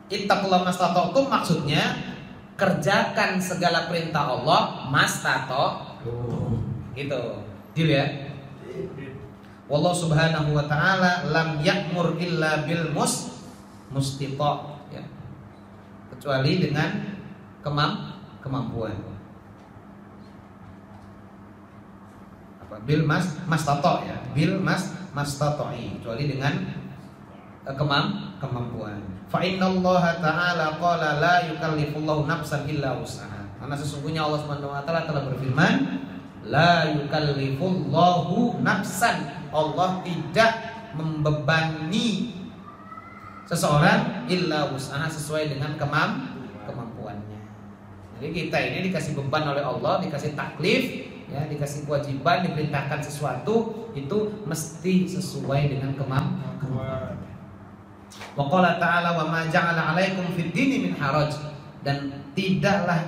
ittaqullaha mastata'tum maksudnya kerjakan segala perintah Allah mastata'tum. Gitu. Deal ya. Wallahu subhanahu wa ta'ala lam ya'mur illa bil mustita', ya. Kecuali dengan kemampuan. Apa? Bil mastata', ya. Bil mastata'i, kecuali dengan kemampuan. Fa innallaha ta'ala qala la yukallifullahu nafsan illa wus'aha. Karena sesungguhnya Allah Subhanahu wa ta'ala telah berfirman, la yukallifullahu nafsan. Allah tidak membebani seseorang illa wus'aha, sesuai dengan kemampuannya. Jadi kita ini dikasih beban oleh Allah, dikasih taklif, ya, dikasih kewajiban, diperintahkan sesuatu itu mesti sesuai dengan kemampuan. Wa qala ta'ala wa ma ja'ala 'alaikum fid dini min haraj, dan tidaklah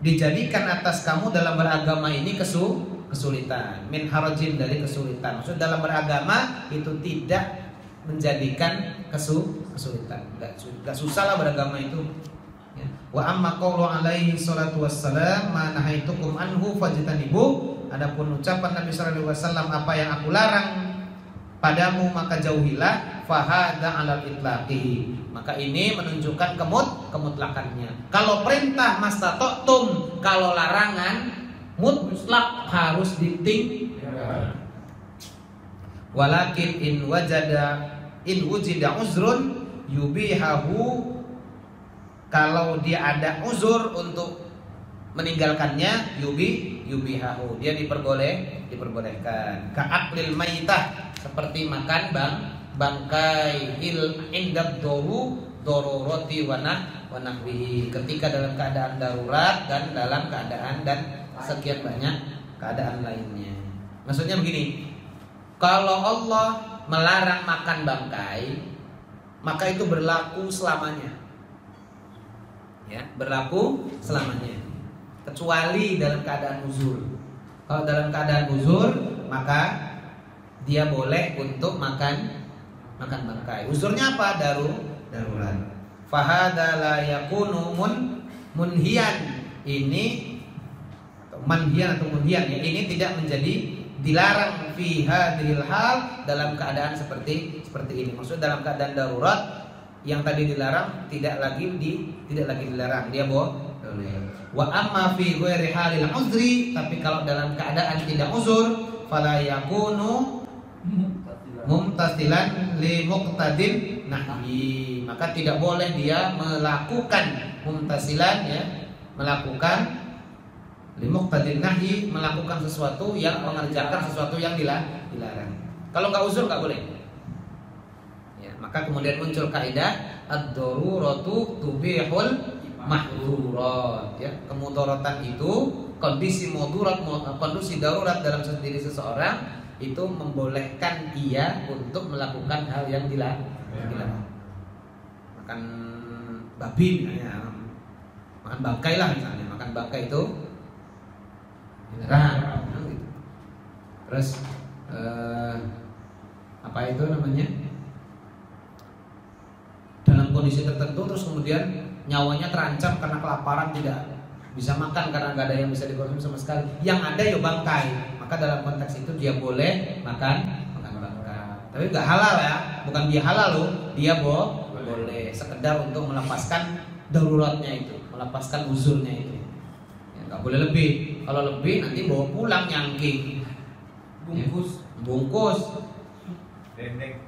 dijadikan atas kamu dalam beragama ini kesulitan. Min harajin, dari kesulitan. Maksud dalam beragama itu tidak menjadikan kesulitan. Enggak susah lah beragama itu. Ya. Wa amma qawlu alaihi salatu wassalam ma nahaitukum anhu fajtanibu. Adapun ucapan Nabi sallallahu alaihi wasallam, apa yang aku larang padamu maka jauhilah, fahada 'alal itlaqi. Maka ini menunjukkan kemutlakannya. Kalau perintah mastata'tum, kalau larangan mutlak harus ditinggalkan. Walakin in wujida uzrun yubihahu, kalau dia ada uzur untuk meninggalkannya, yubihahu, dia diperbolehkan. Ka'aklil maitah, seperti makan bangkai, indab doruroti wa nahwihi, ketika dalam keadaan darurat dan dalam keadaan dan sekian banyak keadaan lainnya. Maksudnya begini, kalau Allah melarang makan bangkai, maka itu berlaku selamanya. Ya, berlaku selamanya. Kecuali dalam keadaan uzur. Kalau dalam keadaan uzur, maka dia boleh untuk makan bangkai. Uzurnya apa? Darurat. Fahada la yakunu munhiyan. Ini manhiyan atau munhiyan, ya, ini tidak menjadi dilarang fi hadhil hal, dalam keadaan seperti ini. Maksud dalam keadaan darurat yang tadi dilarang tidak lagi dilarang, dia boleh. Wa amma fi ghairi halil uzri, tapi kalau dalam keadaan tidak uzur, fala yakunu mumtasilan li muqtadin nahyi, maka tidak boleh dia melakukan mumtasilan, ya, melakukan li muqtadin nahyi, melakukan sesuatu yang mengerjakan sesuatu yang dilarang. Kalau nggak uzur nggak boleh. Ya, maka kemudian muncul kaidah ad-daruratu tubihul mahdurat, ya. Kemudaratan itu kondisi darurat dalam diri seseorang itu membolehkan dia untuk melakukan hal yang dilarang. Makan babi misalnya, makan bangkai lah misalnya, makan bangkai itu dilarang. Terus apa itu namanya? Dalam kondisi tertentu terus kemudian nyawanya terancam karena kelaparan, tidak bisa makan karena nggak ada yang bisa dikonsumsi sama sekali. Yang ada ya bangkai. Maka dalam konteks itu dia boleh makan bangkai. Tapi nggak halal ya, bukan dia halal loh, dia boleh sekedar untuk melepaskan daruratnya itu, melepaskan uzurnya itu. Ya, nggak boleh lebih. Kalau lebih nanti bawa pulang nyangking. Bungkus. Dendeng.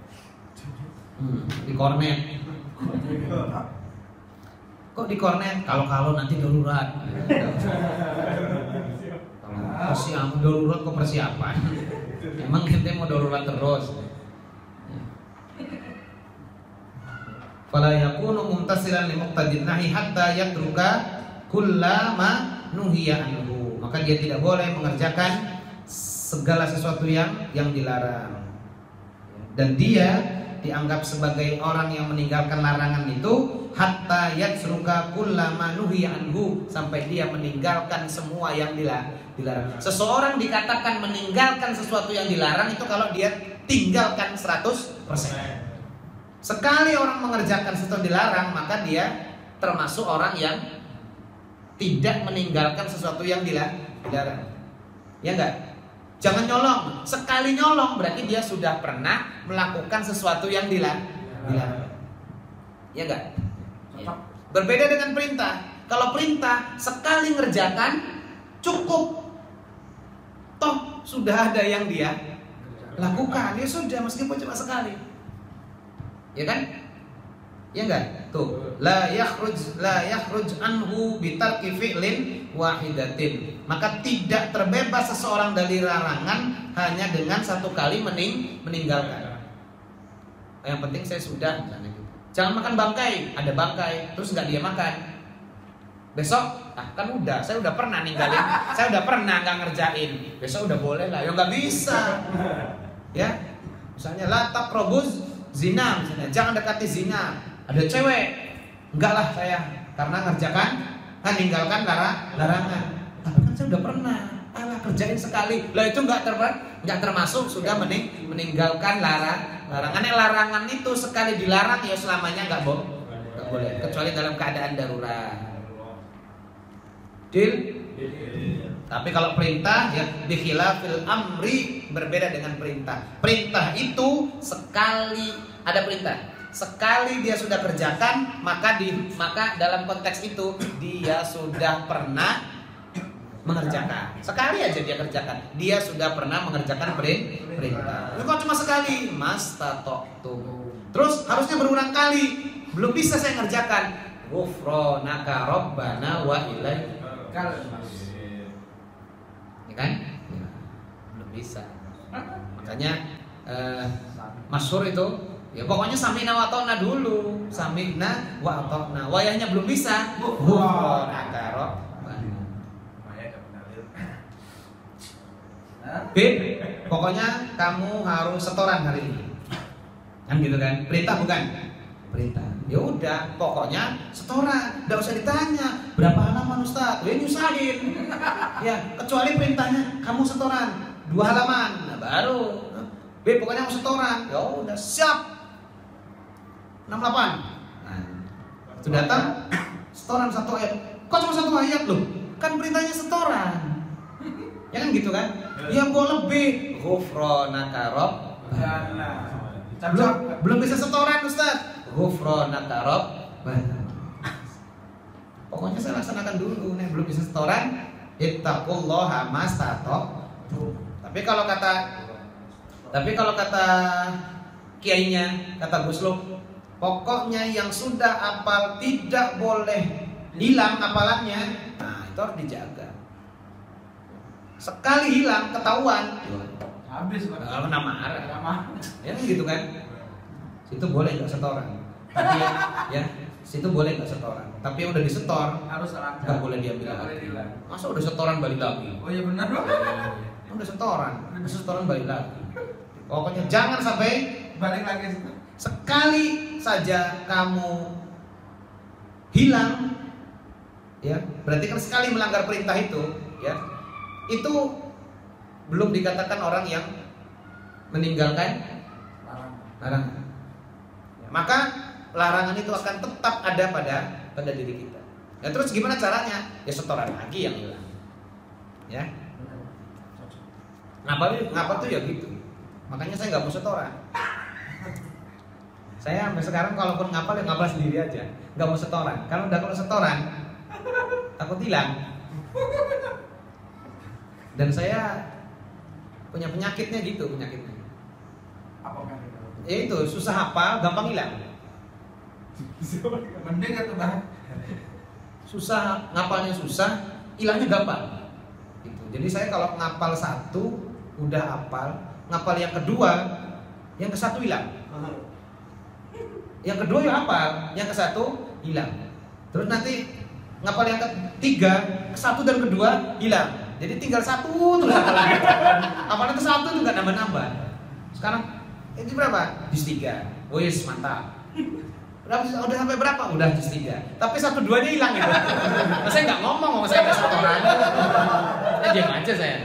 Di kornet. Kok di kornet? Kalau nanti darurat. Persiapan darurat kok persiapan? Emang kita mau darurat terus? Fala yakunu mumtasilan li muqtadin nahi hatta yatruka kullama nuhiya anhu. Maka dia tidak boleh mengerjakan segala sesuatu yang dilarang. Dan dia dianggap sebagai orang yang meninggalkan larangan itu hatta yatsruka kullama nuhiya anhu, sampai dia meninggalkan semua yang dilarang. Seseorang dikatakan meninggalkan sesuatu yang dilarang itu kalau dia tinggalkan 100%. Sekali orang mengerjakan sesuatu yang dilarang, maka dia termasuk orang yang tidak meninggalkan sesuatu yang dilarang. Ya enggak? Jangan nyolong. Sekali nyolong berarti dia sudah pernah melakukan sesuatu yang dilarang. Ya enggak? Ya. Berbeda dengan perintah. Kalau perintah sekali ngerjakan cukup. Toh sudah ada yang dia lakukan. Ya sudah, meskipun cuma sekali. Ya kan? Ya enggak? Tuh, la yakhruj anhu bi tarki fi'lin wahidatin. Maka tidak terbebas seseorang dari larangan hanya dengan satu kali meninggalkan. Yang penting saya sudah misalnya gitu. Jangan makan bangkai, ada bangkai terus enggak dia makan. Besok, kan udah, saya udah pernah ninggalin, saya udah pernah enggak ngerjain. Besok udah boleh lah, ya enggak bisa. Ya. Misalnya la taqrabuz zina, misalnya jangan dekati zina. Ada cewek, enggak lah saya karena ngerjakan, ninggalkan larangan. Tapi kan saya udah pernah, kerjain sekali. Lah itu enggak termasuk sudah meninggalkan larangan. Larangan itu sekali dilarang ya selamanya enggak boleh, kecuali dalam keadaan darurat. Deal? Tapi kalau perintah ya bikhilafil amri, berbeda dengan perintah. Perintah itu sekali ada perintah, sekali dia sudah kerjakan, maka dalam konteks itu dia sudah pernah mengerjakan. Sekali aja dia kerjakan, dia sudah pernah mengerjakan perintah. Itu kok cuma sekali, mastata'tum. Terus harusnya berulang kali. Belum bisa saya ngerjakan. Ghufranaka rabbana wa ilaikal masir. Ya kan? Ya, belum bisa. Makanya masyhur itu, ya pokoknya sami'na wa ata'na dulu. Sami'na wa ata'na. Wayahnya belum bisa. Ghufranaka rabbana. Pokoknya kamu harus setoran hari ini. Kan gitu kan? Perintah bukan? Perintah. Ya udah, pokoknya setoran. Enggak usah ditanya berapa halaman Ustaz. Ya nyusahin. Ya, kecuali perintahnya kamu setoran 2 halaman. Nah, baru. Pokoknya kamu setoran. Ya udah, siap. 68. Nah, itu datang setoran 1 ayat. Kok cuma 1 ayat loh? Kan perintahnya setoran. Ya kan gitu kan? Ya mau lebih. Ghufranaka rabbana. Belum bisa setoran Ustaz. Ghufranaka rabbana. Pokoknya saya laksanakan dulu nih, belum bisa setoran. Ittaqullaha mastata'tum. Tapi kalau kata kiainya, kata Gus Luk, pokoknya yang sudah hafal tidak boleh hilang hafalannya. Nah, itu harus dijaga. Sekali hilang ketahuan, habis kalau marah. Ya gitu kan. Situ boleh enggak setoran. Tapi ya, situ boleh enggak setoran. Tapi yang udah disetor harus lancar. Enggak boleh diambil lagi. Masa udah setoran balik lagi? Oh iya benar. Udah setoran balik lagi. Pokoknya jangan sampai balik lagi. Sekali saja kamu hilang, ya berarti kan sekali melanggar perintah itu, ya itu belum dikatakan orang yang meninggalkan larangan. Maka larangan itu akan tetap ada pada diri kita. Ya terus gimana caranya? Ya setoran lagi yang hilang. Ya. Ngapal tuh ya gitu. Makanya saya nggak mau setoran. Saya sampai sekarang kalaupun ngapal ya ngapal sendiri aja, nggak mau setoran. Kalau setoran takut hilang. Dan saya punya penyakitnya gitu, penyakitnya. Apa kan? Ya itu susah hafal, gampang hilang. Mending atau bah? Susah, ngapalnya susah, hilangnya gampang. Gitu. Jadi saya kalau ngapal satu udah hafal, ngapal yang kedua, yang ke satu hilang. Yang kedua ya hafal, yang ke satu hilang. Terus nanti ngapal yang ketiga, ke satu dan kedua hilang. Jadi tinggal satu terus hafal lagi. Hafalan itu satu juga nambah-nambah. Sekarang ini berapa? Juz 3. Wis mantap. Udah sampai berapa? Udah juz 3. Tapi 1-2-nya hilang gitu. Nah, saya nggak ngomong saya nggak setoran. Saya diam aja saya.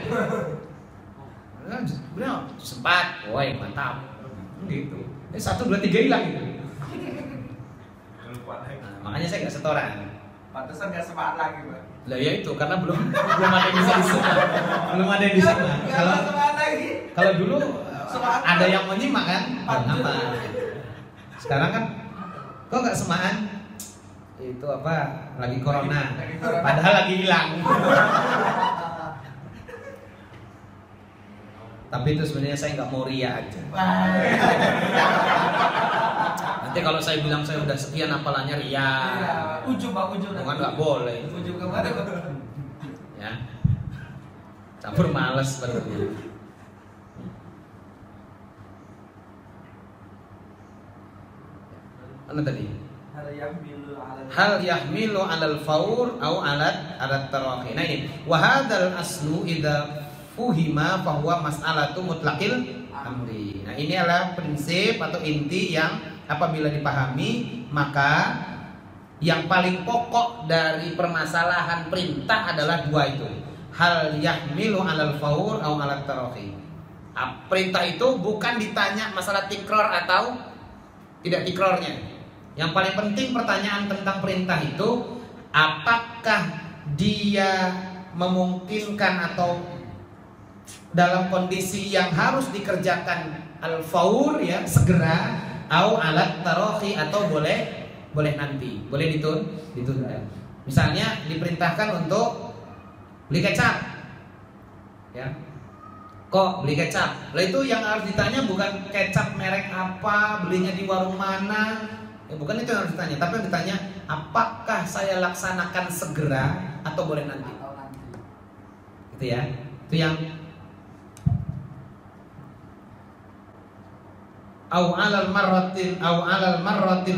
Bener, sempat. Woi mantap. Gitu. 1, 2, 3 hilang gitu. Nah, makanya saya nggak setoran. Pantesan nggak semangat lagi, Pak. Lah ya itu karena belum ada yang bisa disimak. Belum ada yang disimak. Kalau dulu ada yang menyimak kan? Apa? Sekarang kan kok nggak semaan? Itu apa? Lagi corona. Padahal lagi hilang. Tapi itu sebenarnya saya nggak mau ria aja. Nanti kalau saya bilang saya udah sekian apalannya ria. Iya, ujung Pak, ujung. Bukan nggak boleh. Ujung kemana? Ya. Campur males baru. Mana tadi? Hal yahmilu 'alal faur au 'alat tarahi. Nah ini wa hadzal aslu idza fuhima fa huwa mas'alatu mutlaqil amri. Nah ini adalah prinsip atau inti yang apabila dipahami maka yang paling pokok dari permasalahan perintah adalah dua itu. Hal yahmilu 'alal faur au 'alat tarahi. Perintah itu bukan ditanya masalah tikror atau tidak tikrornya. Yang paling penting pertanyaan tentang perintah itu apakah dia memungkinkan atau dalam kondisi yang harus dikerjakan al-faur ya segera au alat tarohi atau boleh nanti, boleh ditunda. Misalnya diperintahkan untuk beli kecap, ya. Kok beli kecap? Lah itu yang harus ditanya bukan kecap merek apa, belinya di warung mana. Ya, bukan itu yang harus ditanya, tapi yang ditanya apakah saya laksanakan segera atau boleh nanti. Gitu ya. Itu yang au alal marratil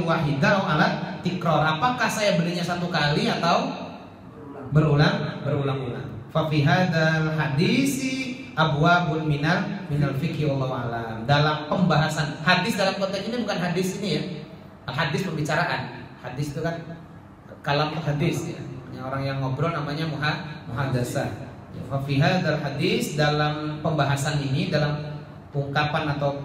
wahidah au alat tikror. Apakah saya belinya satu kali atau berulang-ulang. Fa fi hadzal hadisi abwabun minal fiqhi wallahu alam. Dalam pembahasan hadis dalam konteks ini bukan hadis ini ya. Hadis pembicaraan. Hadis itu kan kalam hadis ya. Orang yang ngobrol namanya muhadasah. Ya, fa fi hadzal hadis dalam pembahasan ini dalam ungkapan atau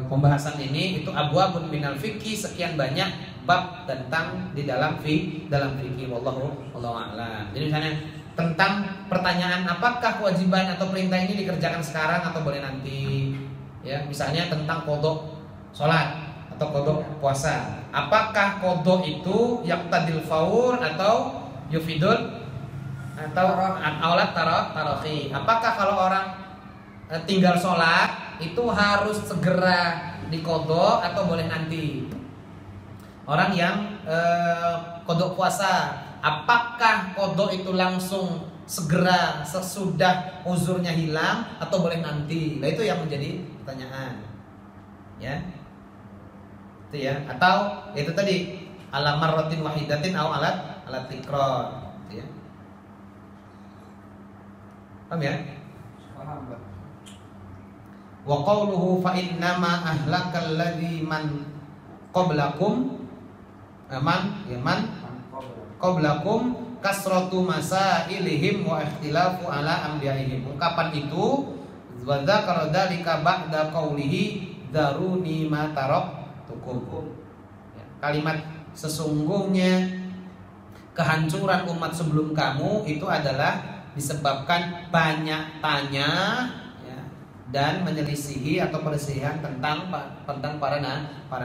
pembahasan ini itu abwabun minal fiqhi sekian banyak bab tentang di dalam fikih wallahu a'lam. Jadi misalnya tentang pertanyaan apakah kewajiban atau perintah ini dikerjakan sekarang atau boleh nanti. Ya, misalnya tentang qada salat atau qada puasa. Apakah qada itu yaqtadil faur atau yufidul atau aulat tarahi? Apakah kalau orang tinggal sholat itu harus segera diqada atau boleh nanti? Orang yang qada puasa, apakah qada itu langsung segera sesudah uzurnya hilang atau boleh nanti? Nah itu yang menjadi pertanyaan. Ya. Itu ya. Atau itu tadi ala marratin wahidatin au alat tikrar. Gitu ya. Paham ya? Paham, Pak. Wa qawluhu fa innama ahlakal ladzi man qablakum qablakum kasratu masailihim wa ikhtilafu ala anbiya'ihim. Ungkapan itu wa dzakara dzalika ba'da qawlihi dzaruni ma taraktukum. Kalimat sesungguhnya kehancuran umat sebelum kamu itu adalah disebabkan banyak tanya ya, dan menyelisihi atau perselisihan tentang para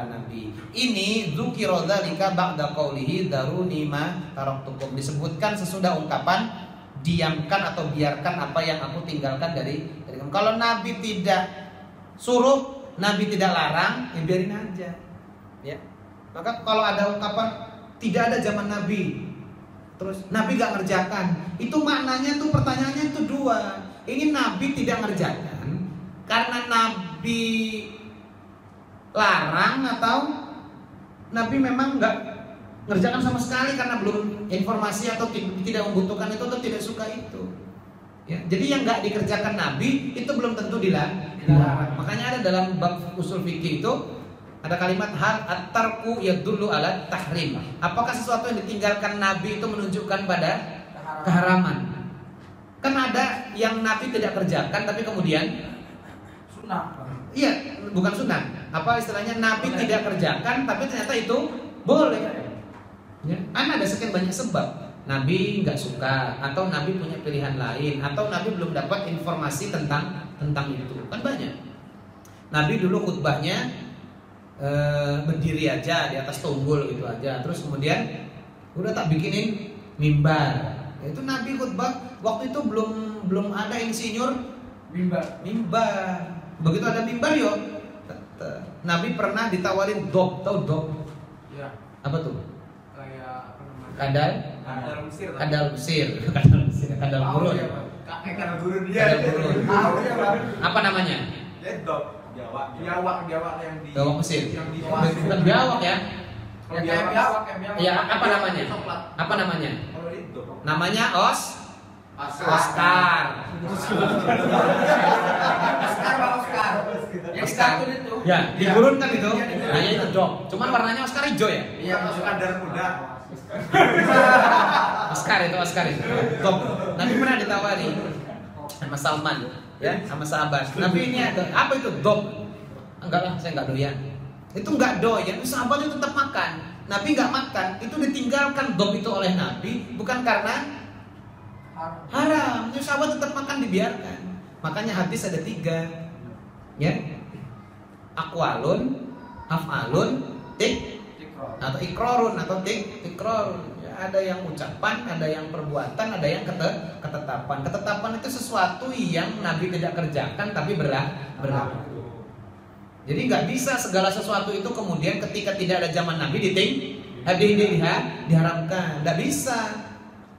nabi. Ini dzukira dzalika ba'da qaulihi daruni ma taraktukum, disebutkan sesudah ungkapan diamkan atau biarkan apa yang aku tinggalkan dari kamu. Kalau nabi tidak suruh, nabi tidak larang, ya biarin aja. Ya. Maka kalau ada ungkapan tidak ada zaman nabi, terus nabi gak ngerjakan, itu maknanya tuh pertanyaannya itu dua. Ini nabi tidak ngerjakan karena nabi larang, atau nabi memang gak ngerjakan sama sekali karena belum informasi atau tidak membutuhkan itu atau tidak suka itu. Ya, jadi yang gak dikerjakan nabi itu belum tentu dilarang. Makanya ada dalam bab usul fikih itu ada kalimat hal at-tarku yadullu ala tahrim. Apakah sesuatu yang ditinggalkan nabi itu menunjukkan pada keharaman? Kan ada yang nabi tidak kerjakan tapi kemudian sunnah. Iya, bukan sunnah. Apa istilahnya, nabi tidak kerjakan tapi ternyata itu boleh. Ya, ada sekian banyak sebab. Nabi nggak suka, atau nabi punya pilihan lain, atau nabi belum dapat informasi tentang itu. Kan banyak. Nabi dulu khutbahnya berdiri aja di atas tunggul gitu aja, terus kemudian udah tak bikinin mimbar. Itu nabi khutbah waktu itu belum ada insinyur mimbar. Begitu ada mimbar yo, nabi pernah ditawarin dop, tahu dop? Ya. Apa tuh? Kayak apa namanya? Kadal Mesir. Kadal gurun. Kadal gurun dia. Kadal gurun. Tahu ya, Bang. Apa namanya? Dop. Biawak yang di Mesir. Yang di Bukan biawak ya? Yang kayak biawak. Ya, apa namanya? Apa namanya? Kalau itu. Namanya Oscar. Oscar itu. Ya, digurunkan itu. Nah, itu dog. Cuman warnanya Oscar hijau ya? Iya, Oscar muda. Oscar itu. Dog. Nabi pernah ditawari sama Salman, ya, sama sahabat. Nabi ini ada apa itu dog? Enggak lah, saya enggak doyan. Itu enggak doyan, sahabat itu tetap makan. Nabi enggak makan, itu ditinggalkan dog itu oleh Nabi bukan karena haram. Itu sahabat tetap makan, dibiarkan. Makanya hadis ada 3. Ya. Aqwalun, af'alun, atau ikrarun atau tikrarun. Ya, ada yang ucapan, ada yang perbuatan, ada yang ketetapan. Ketetapan itu sesuatu yang Nabi tidak kerjakan tapi berlaku. Jadi nggak bisa segala sesuatu itu kemudian ketika tidak ada zaman Nabi diharamkan. Nggak bisa.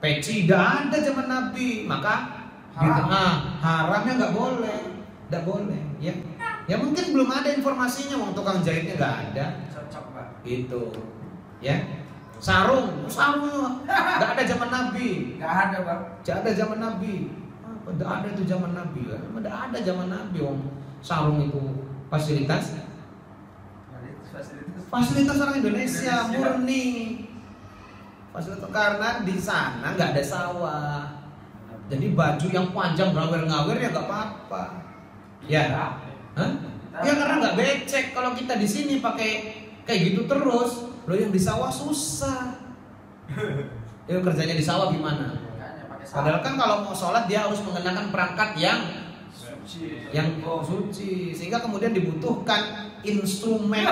Peci tidak ada zaman Nabi, maka haramnya nggak boleh. Ya mungkin belum ada informasinya, wong tukang jahitnya nggak ada. Cocok, Pak. Gitu, ya. Sarung nggak ada zaman Nabi. Nggak ada, Bang. Nggak ada zaman Nabi. Nggak ada itu zaman Nabi. Nggak ada zaman Nabi, wong sarung itu fasilitas orang Indonesia murni. Fasilitas karena di sana nggak ada sawah. Jadi baju yang panjang ngawir ya nggak apa-apa. Ya, ya karena nggak becek. Kalau kita di sini pakai kayak gitu terus, lo yang di sawah susah. Ya kerjanya di sawah gimana? Padahal kan kalau mau sholat dia harus mengenakan perangkat yang suci, sehingga kemudian dibutuhkan instrumen.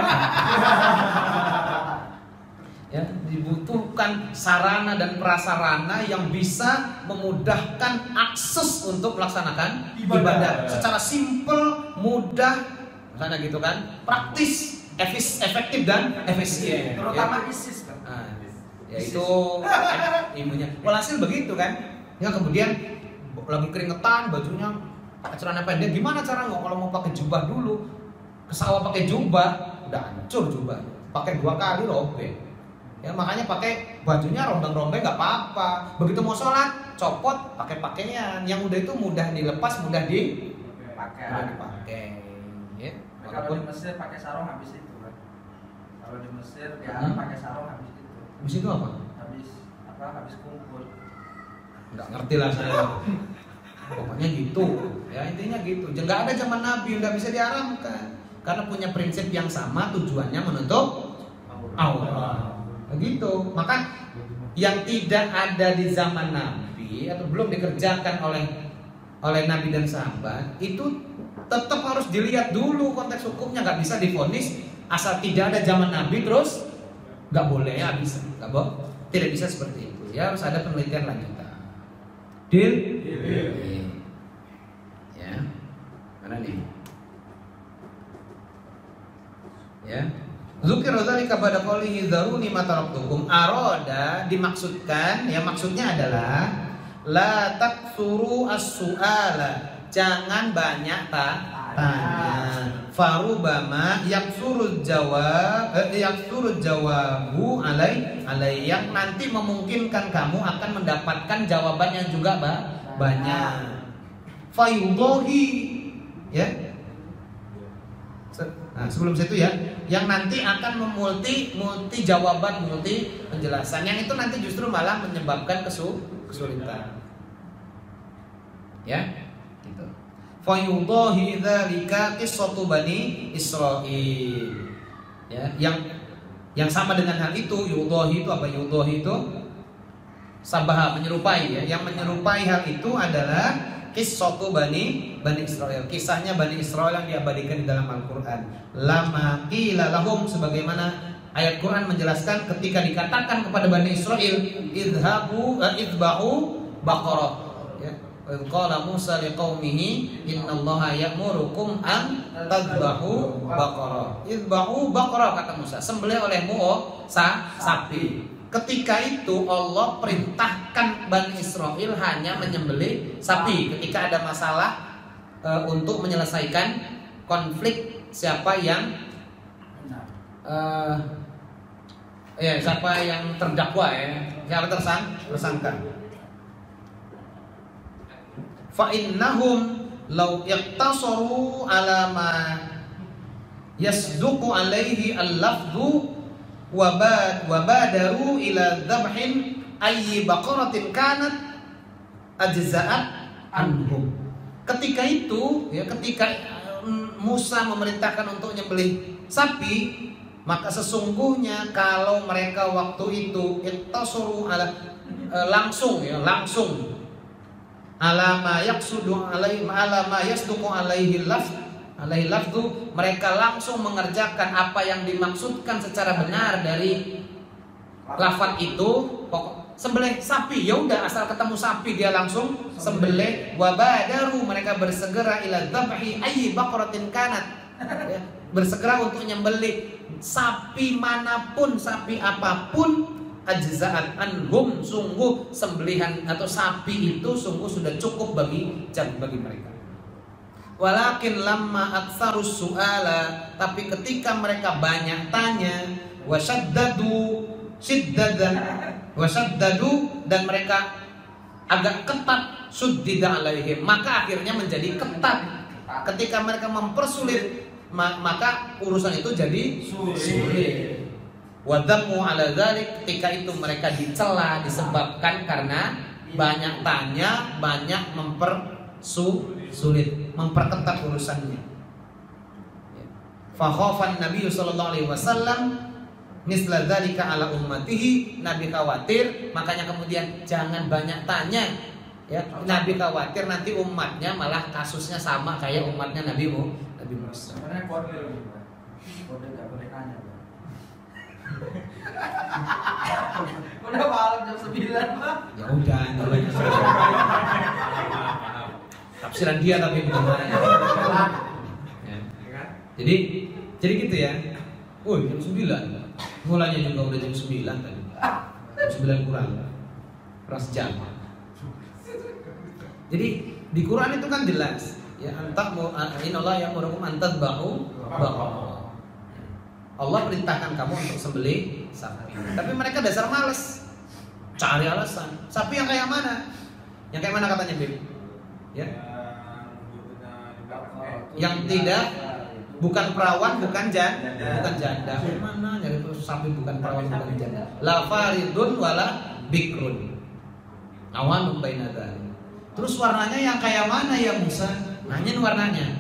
Ya, dibutuhkan sarana dan prasarana yang bisa memudahkan akses untuk melaksanakan ibadah secara simpel, mudah, misalnya gitu kan, praktis, efektif dan efisien. Terutama ISIS kan. Ya itu ilmunya. Walhasil begitu kan. Ya kemudian lagi keringetan, bajunya pakai celana pendek. Gimana cara nggak kalau mau pakai jubah dulu? Ke sawah pakai jubah, udah hancur jubah. Pakai 2 kali robek. Ya makanya pakai bajunya rombeng-rombeng nggak apa-apa. Begitu mau sholat, copot, pakai pakaian yang udah itu mudah dilepas, mudah dipakai. Ya. Kalau di Mesir pakai sarung habis itu kan. Kalau di Mesir ya pakai sarung habis itu. Habis itu apa? Habis kumpul. Nggak ngerti lah saya. Pokoknya gitu. Ya intinya gitu. Nggak ada zaman Nabi, nggak bisa diharamkan. Karena punya prinsip yang sama, tujuannya menutup aurat. Begitu. Maka yang tidak ada di zaman Nabi atau belum dikerjakan oleh Nabi dan sahabat, itu tetap harus dilihat dulu konteks hukumnya. Nggak bisa divonis asal tidak ada zaman Nabi terus nggak boleh, ya bisa, nggak boleh, tidak bisa seperti itu. Ya harus ada penelitian lanjutan. Deal? Ya, mana nih? Ya. Zukir dzalika pada qoulihi dzaruni ma taraktukum. Aroda dimaksudkan, ya maksudnya adalah la taksuru as-su'ala, jangan banyak tanya. Farubama yaksuru jawabu alai yang nanti memungkinkan kamu akan mendapatkan jawaban yang juga banyak. Fayudohi, ya. Nah, sebelum situ ya, yang nanti akan multi jawaban, multi penjelasan, yang itu nanti justru malah menyebabkan kesulitan. Ya, gitu. Fa yudahi dzalika qissatu bani Israil. Ya, yang sama dengan hal itu, yudahi itu apa? Yudahi itu sabaha, menyerupai ya. Yang menyerupai hal itu adalah qissatu bani Israil, kisahnya Bani Israil yang diabadikan di dalam Al-Quran. Lama qila lahum, sebagaimana ayat Quran menjelaskan ketika dikatakan kepada Bani Israil, idbahu baqarah. Ya, qala Musa liqaumihi innallaha ya'murukum an tadbahu baqarah. Idbahu baqarah, kata Musa, sembelih olehmu sapi. Ketika itu Allah perintahkan Bani Israil hanya menyembelih sapi ketika ada masalah untuk menyelesaikan konflik siapa yang siapa yang terdakwa, ya, siapa tersangka. Fa innahum law yaqtasaru ala ma yasduqu alaihi al-lafdhu wabadaru ila dzabhin ayyi baqaratin kanat ajza'at anhum. Ketika itu, ya, ketika Musa memerintahkan untuk nyembelih sapi, maka sesungguhnya kalau mereka waktu itu ittasuru ala langsung ala ma yaqsudu alaihi ala ma yasduqu alaihi lafdu, mereka langsung mengerjakan apa yang dimaksudkan secara benar dari lafaz itu. Sembelih sapi, ya udah, asal ketemu sapi dia langsung sembelih. Wabadaru, mereka bersegera ila dzabhi ayyi baqaratin kanat, ya, bersegera untuk nyembelih sapi manapun, sapi apapun, ajza'at anhum, sungguh sembelihan atau sapi itu sungguh sudah cukup bagi mereka. Walakin lamma aktsarus su'ala, tapi ketika mereka banyak tanya, wasyaddadu dan mereka agak ketat, suddida alaihim, maka akhirnya menjadi ketat. Ketika mereka mempersulit, maka urusan itu jadi sulit. Wadammu ala dzalik, ketika itu mereka dicela disebabkan karena banyak tanya, banyak mempersulit, memperketat urusannya. Fa khafan Nabi sallallahu alaihi wasallam misla dzalika ala ummatihi, Nabi khawatir, makanya kemudian jangan banyak tanya. Ya, Nabi khawatir nanti umatnya malah kasusnya sama kayak umatnya Nabi Musa. Sebenarnya kode nggak boleh tanya. Udah malam jam 9, Pak. Ya udah, tafsiran dia tapi bukan saya. Ya. Jadi gitu ya. Jam 9. Mulanya juga udah jam 9 tadi. Jam 9 kurang. Ras jam. Jadi di Quran itu kan jelas, ya, innallaha ya'murukum an tadbahu baqarah. Allah perintahkan kamu untuk sembelih sapi. Tapi mereka dasar malas, cari alasan. Sapi yang kayak mana? Yang kayak mana katanya, Bib? Ya. Yang tidak, bukan perawan, bukan janda. Mana nyari terus sapi bukan perawan, bukan janda. La faridun wala bikrun. Awanun baina dzalik. Terus warnanya yang kayak mana ya Musa? Nanyain warnanya.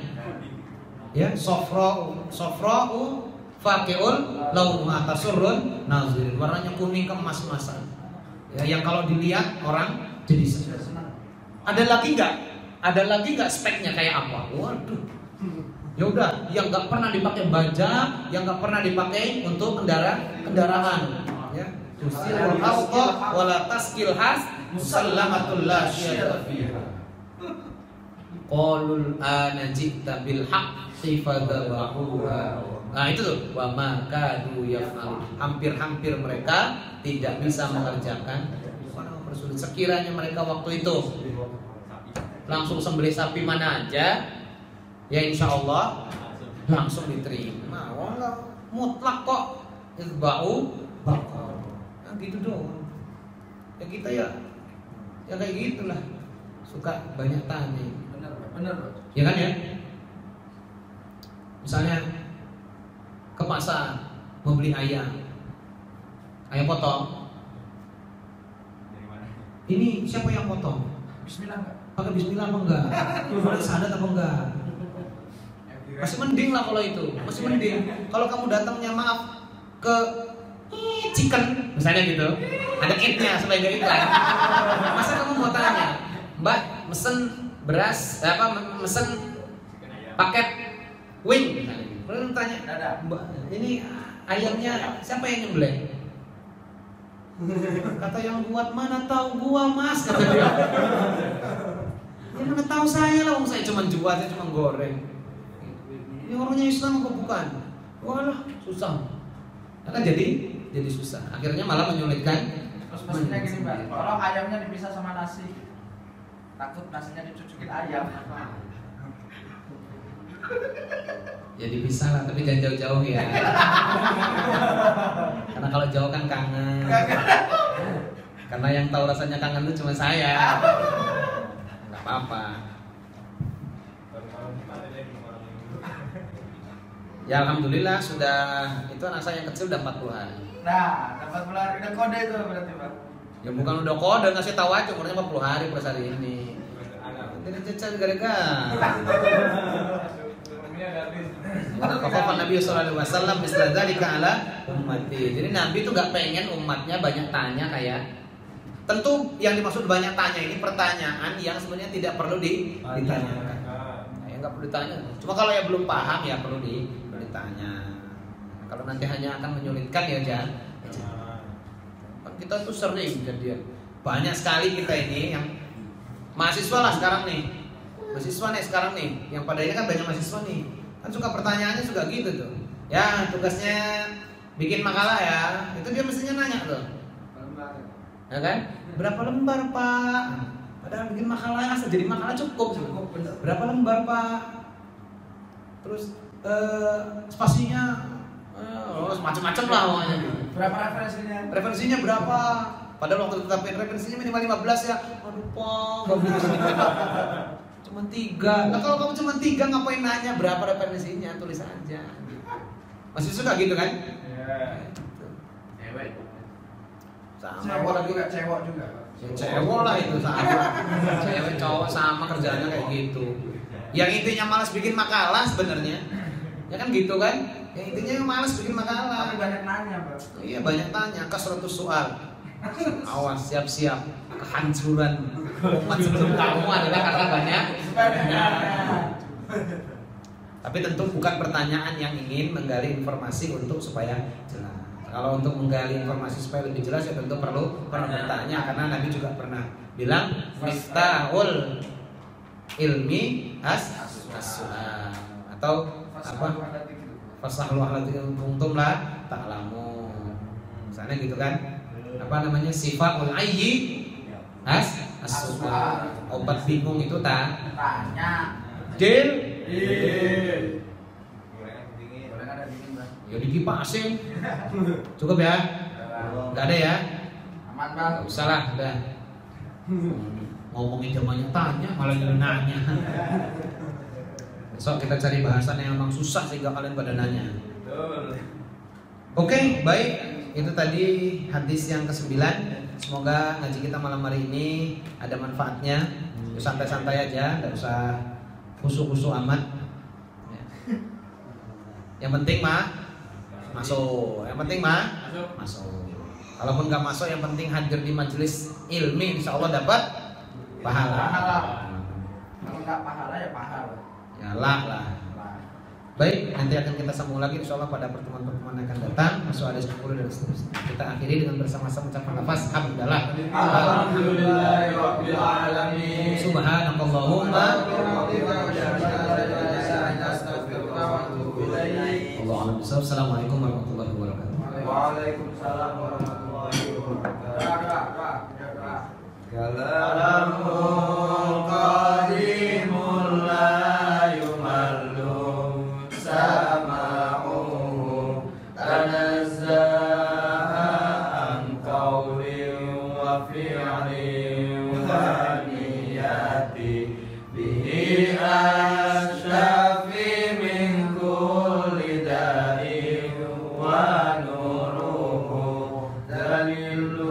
Ya, sofra'u faqiul launuha tasurrun nazirin. Warnanya kuning kemas-masan. Ya, yang kalau dilihat orang jadi senang. Ada lagi nggak speknya kayak apa? Waduh. Ya udah, yang nggak pernah dipakai baja, yang nggak pernah dipakai untuk kendaraan. Ya. Tusilul haqqa wala taskil has musallamatul la syiyata fiha. Qalul ana ji'ta bil haqqi fadzabahuha. Nah itu tuh, wa ma kadu yaf'al. Hampir-hampir mereka tidak bisa mengerjakan. Sekiranya mereka waktu itu langsung sembelih sapi mana aja, ya insya Allah langsung diterima. Wala mutlak kok izba'u bakar. Nah gitu doang. Ya kita ya kayak gitulah. Suka banyak tanya. Benar. Ya kan ya? Misalnya ke pasar mau beli ayam potong. Ini siapa yang potong? Bismillah enggak? Pakai bismillah apa enggak? Pakai syahadat apa enggak? Masih mending lah kalau itu. Masih mending. Kalau kamu datangnya maaf ke chicken misalnya gitu, ada it-nya supaya enggak iklan. Masa kamu mau tanya, Mbak, mesen beras mesen paket wing. Lalu tanya, Mbak, ini ayamnya siapa yang nyembelih? Kata yang buat, mana tahu gua mas, kata dia. Ya mana tahu saya lah, saya cuma jual, saya cuma goreng. Ini orangnya Islam kok bukan? Walah susah. Kan jadi susah. Akhirnya malah menyulitkan. Terus pastinya gini Mbak, kalau ayamnya dipisah sama nasi, takut nasinya dicucukin ayam. Ya dipisah lah, tapi jangan jauh-jauh ya. Karena kalau jauh kan kangen. Karena yang tahu rasanya kangen itu cuma saya. Gak apa-apa. Ya alhamdulillah sudah, itu anak saya yang kecil udah 40 hari. Nah, dapat melalui udah kode itu berarti Pak. Ya bukan udah kode, ngasih tahu aja umurnya 40 hari per hari ini. Tidak cacat gara-gara. Kata Nabi sallallahu alaihi wasallam misla dzalika ala ummati. Jadi Nabi itu enggak pengen umatnya banyak tanya kayak. Tentu yang dimaksud banyak tanya ini pertanyaan yang sebenarnya tidak perlu ditanyakan. Ya enggak perlu ditanya. Cuma kalau yang belum paham ya perlu ditanya. Kalau nanti hanya akan menyulitkan ya jangan. Kan kita tuh sering kejadian. Banyak sekali kita ini yang mahasiswa lah sekarang nih. Mahasiswa nih sekarang nih, yang pada ini kan banyak mahasiswa nih. Kan suka pertanyaannya juga gitu tuh. Ya tugasnya bikin makalah ya, itu dia mestinya nanya tuh. Ya kan? Berapa lembar Pak? Padahal bikin makalah asal jadi makalah cukup. Berapa lembar Pak? Terus spasinya macam-macam lah pokoknya. Berapa referensinya? Referensinya berapa? Padahal waktu tetapin referensinya minimal 15 ya. Aduh Pak, gak boleh sedikit. Cuma 3. Nah kalau kamu cuma 3 ngapain nanya berapa referensinya? Tulis aja. Masih suka gitu kan? Iya. Cewek. Sama Cewek lagi juga cewek juga. Ya, cewek lah itu sama. Cewek cowok sama kerjanya kayak gitu. Yang intinya malas bikin makalah sebenarnya. Ya kan gitu kan? Yang intinya malas bikin makalah. Tapi banyak nanya, Pak. Iya banyak tanya, kasratus soal. Awas siap-siap kehancuran umat sebelum kamu adalah karena banyak. Tapi tentu bukan pertanyaan yang ingin menggali informasi untuk supaya jelas. Kalau untuk menggali informasi supaya lebih jelas ya tentu perlu bertanya karena Nabi juga pernah bilang miftahul ilmi as-su'al atau apa? Fasahlu ahladhikum kuntum la ta'lamun. Misalnya gitu kan? Apa namanya sifatul ayyi as-su'al. Obat bingung itu tanya. Deal. Boleh ada dingin, Bang. Ya dikipasin. Cukup ya? Enggak ada ya? Aman, Bang. Enggak usah lah, udah. Ngomongin zamannya tanya malah jadi nanya. Besok kita cari bahasan yang memang susah sehingga kalian pada nanya. Oke, baik. Itu tadi hadis yang ke-9. Semoga ngaji kita malam hari ini ada manfaatnya. Santai-santai aja, enggak usah khusyuk-khusyuk amat. Yang penting mah masuk. Yang penting mah masuk. Kalaupun nggak masuk, yang penting hadir di majelis ilmi, insya Allah dapat pahala. Kalau nggak pahala ya pahala. Ya lah. Baik, nanti akan kita sambung lagi insya Allah pada pertemuan-pertemuan yang akan datang. Masuk hadis 10 dan seterusnya. Kita akhiri dengan bersama-sama ucapan lafaz hamdalah. Alhamdulillahirabbil alamin. Subhanakallahumma. Assalamualaikum warahmatullahi wabarakatuh. Waalaikumsalam warahmatullahi wabarakatuh. Kalamul qadimul la yumallu sama'uhu tanazzaha an qawlin wa fi'lin wa niyati bihi asyafi min kulli da'in wa nuruhu dalilul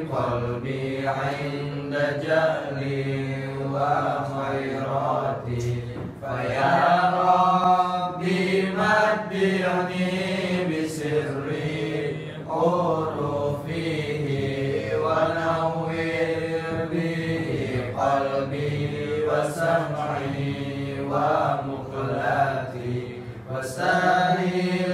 qalbi 'inda jahli wa khairati faya rabbi maddi'ni bisirri urufihi wa nawwir bihi qalbi wa sam'i wa muqlati wa sahih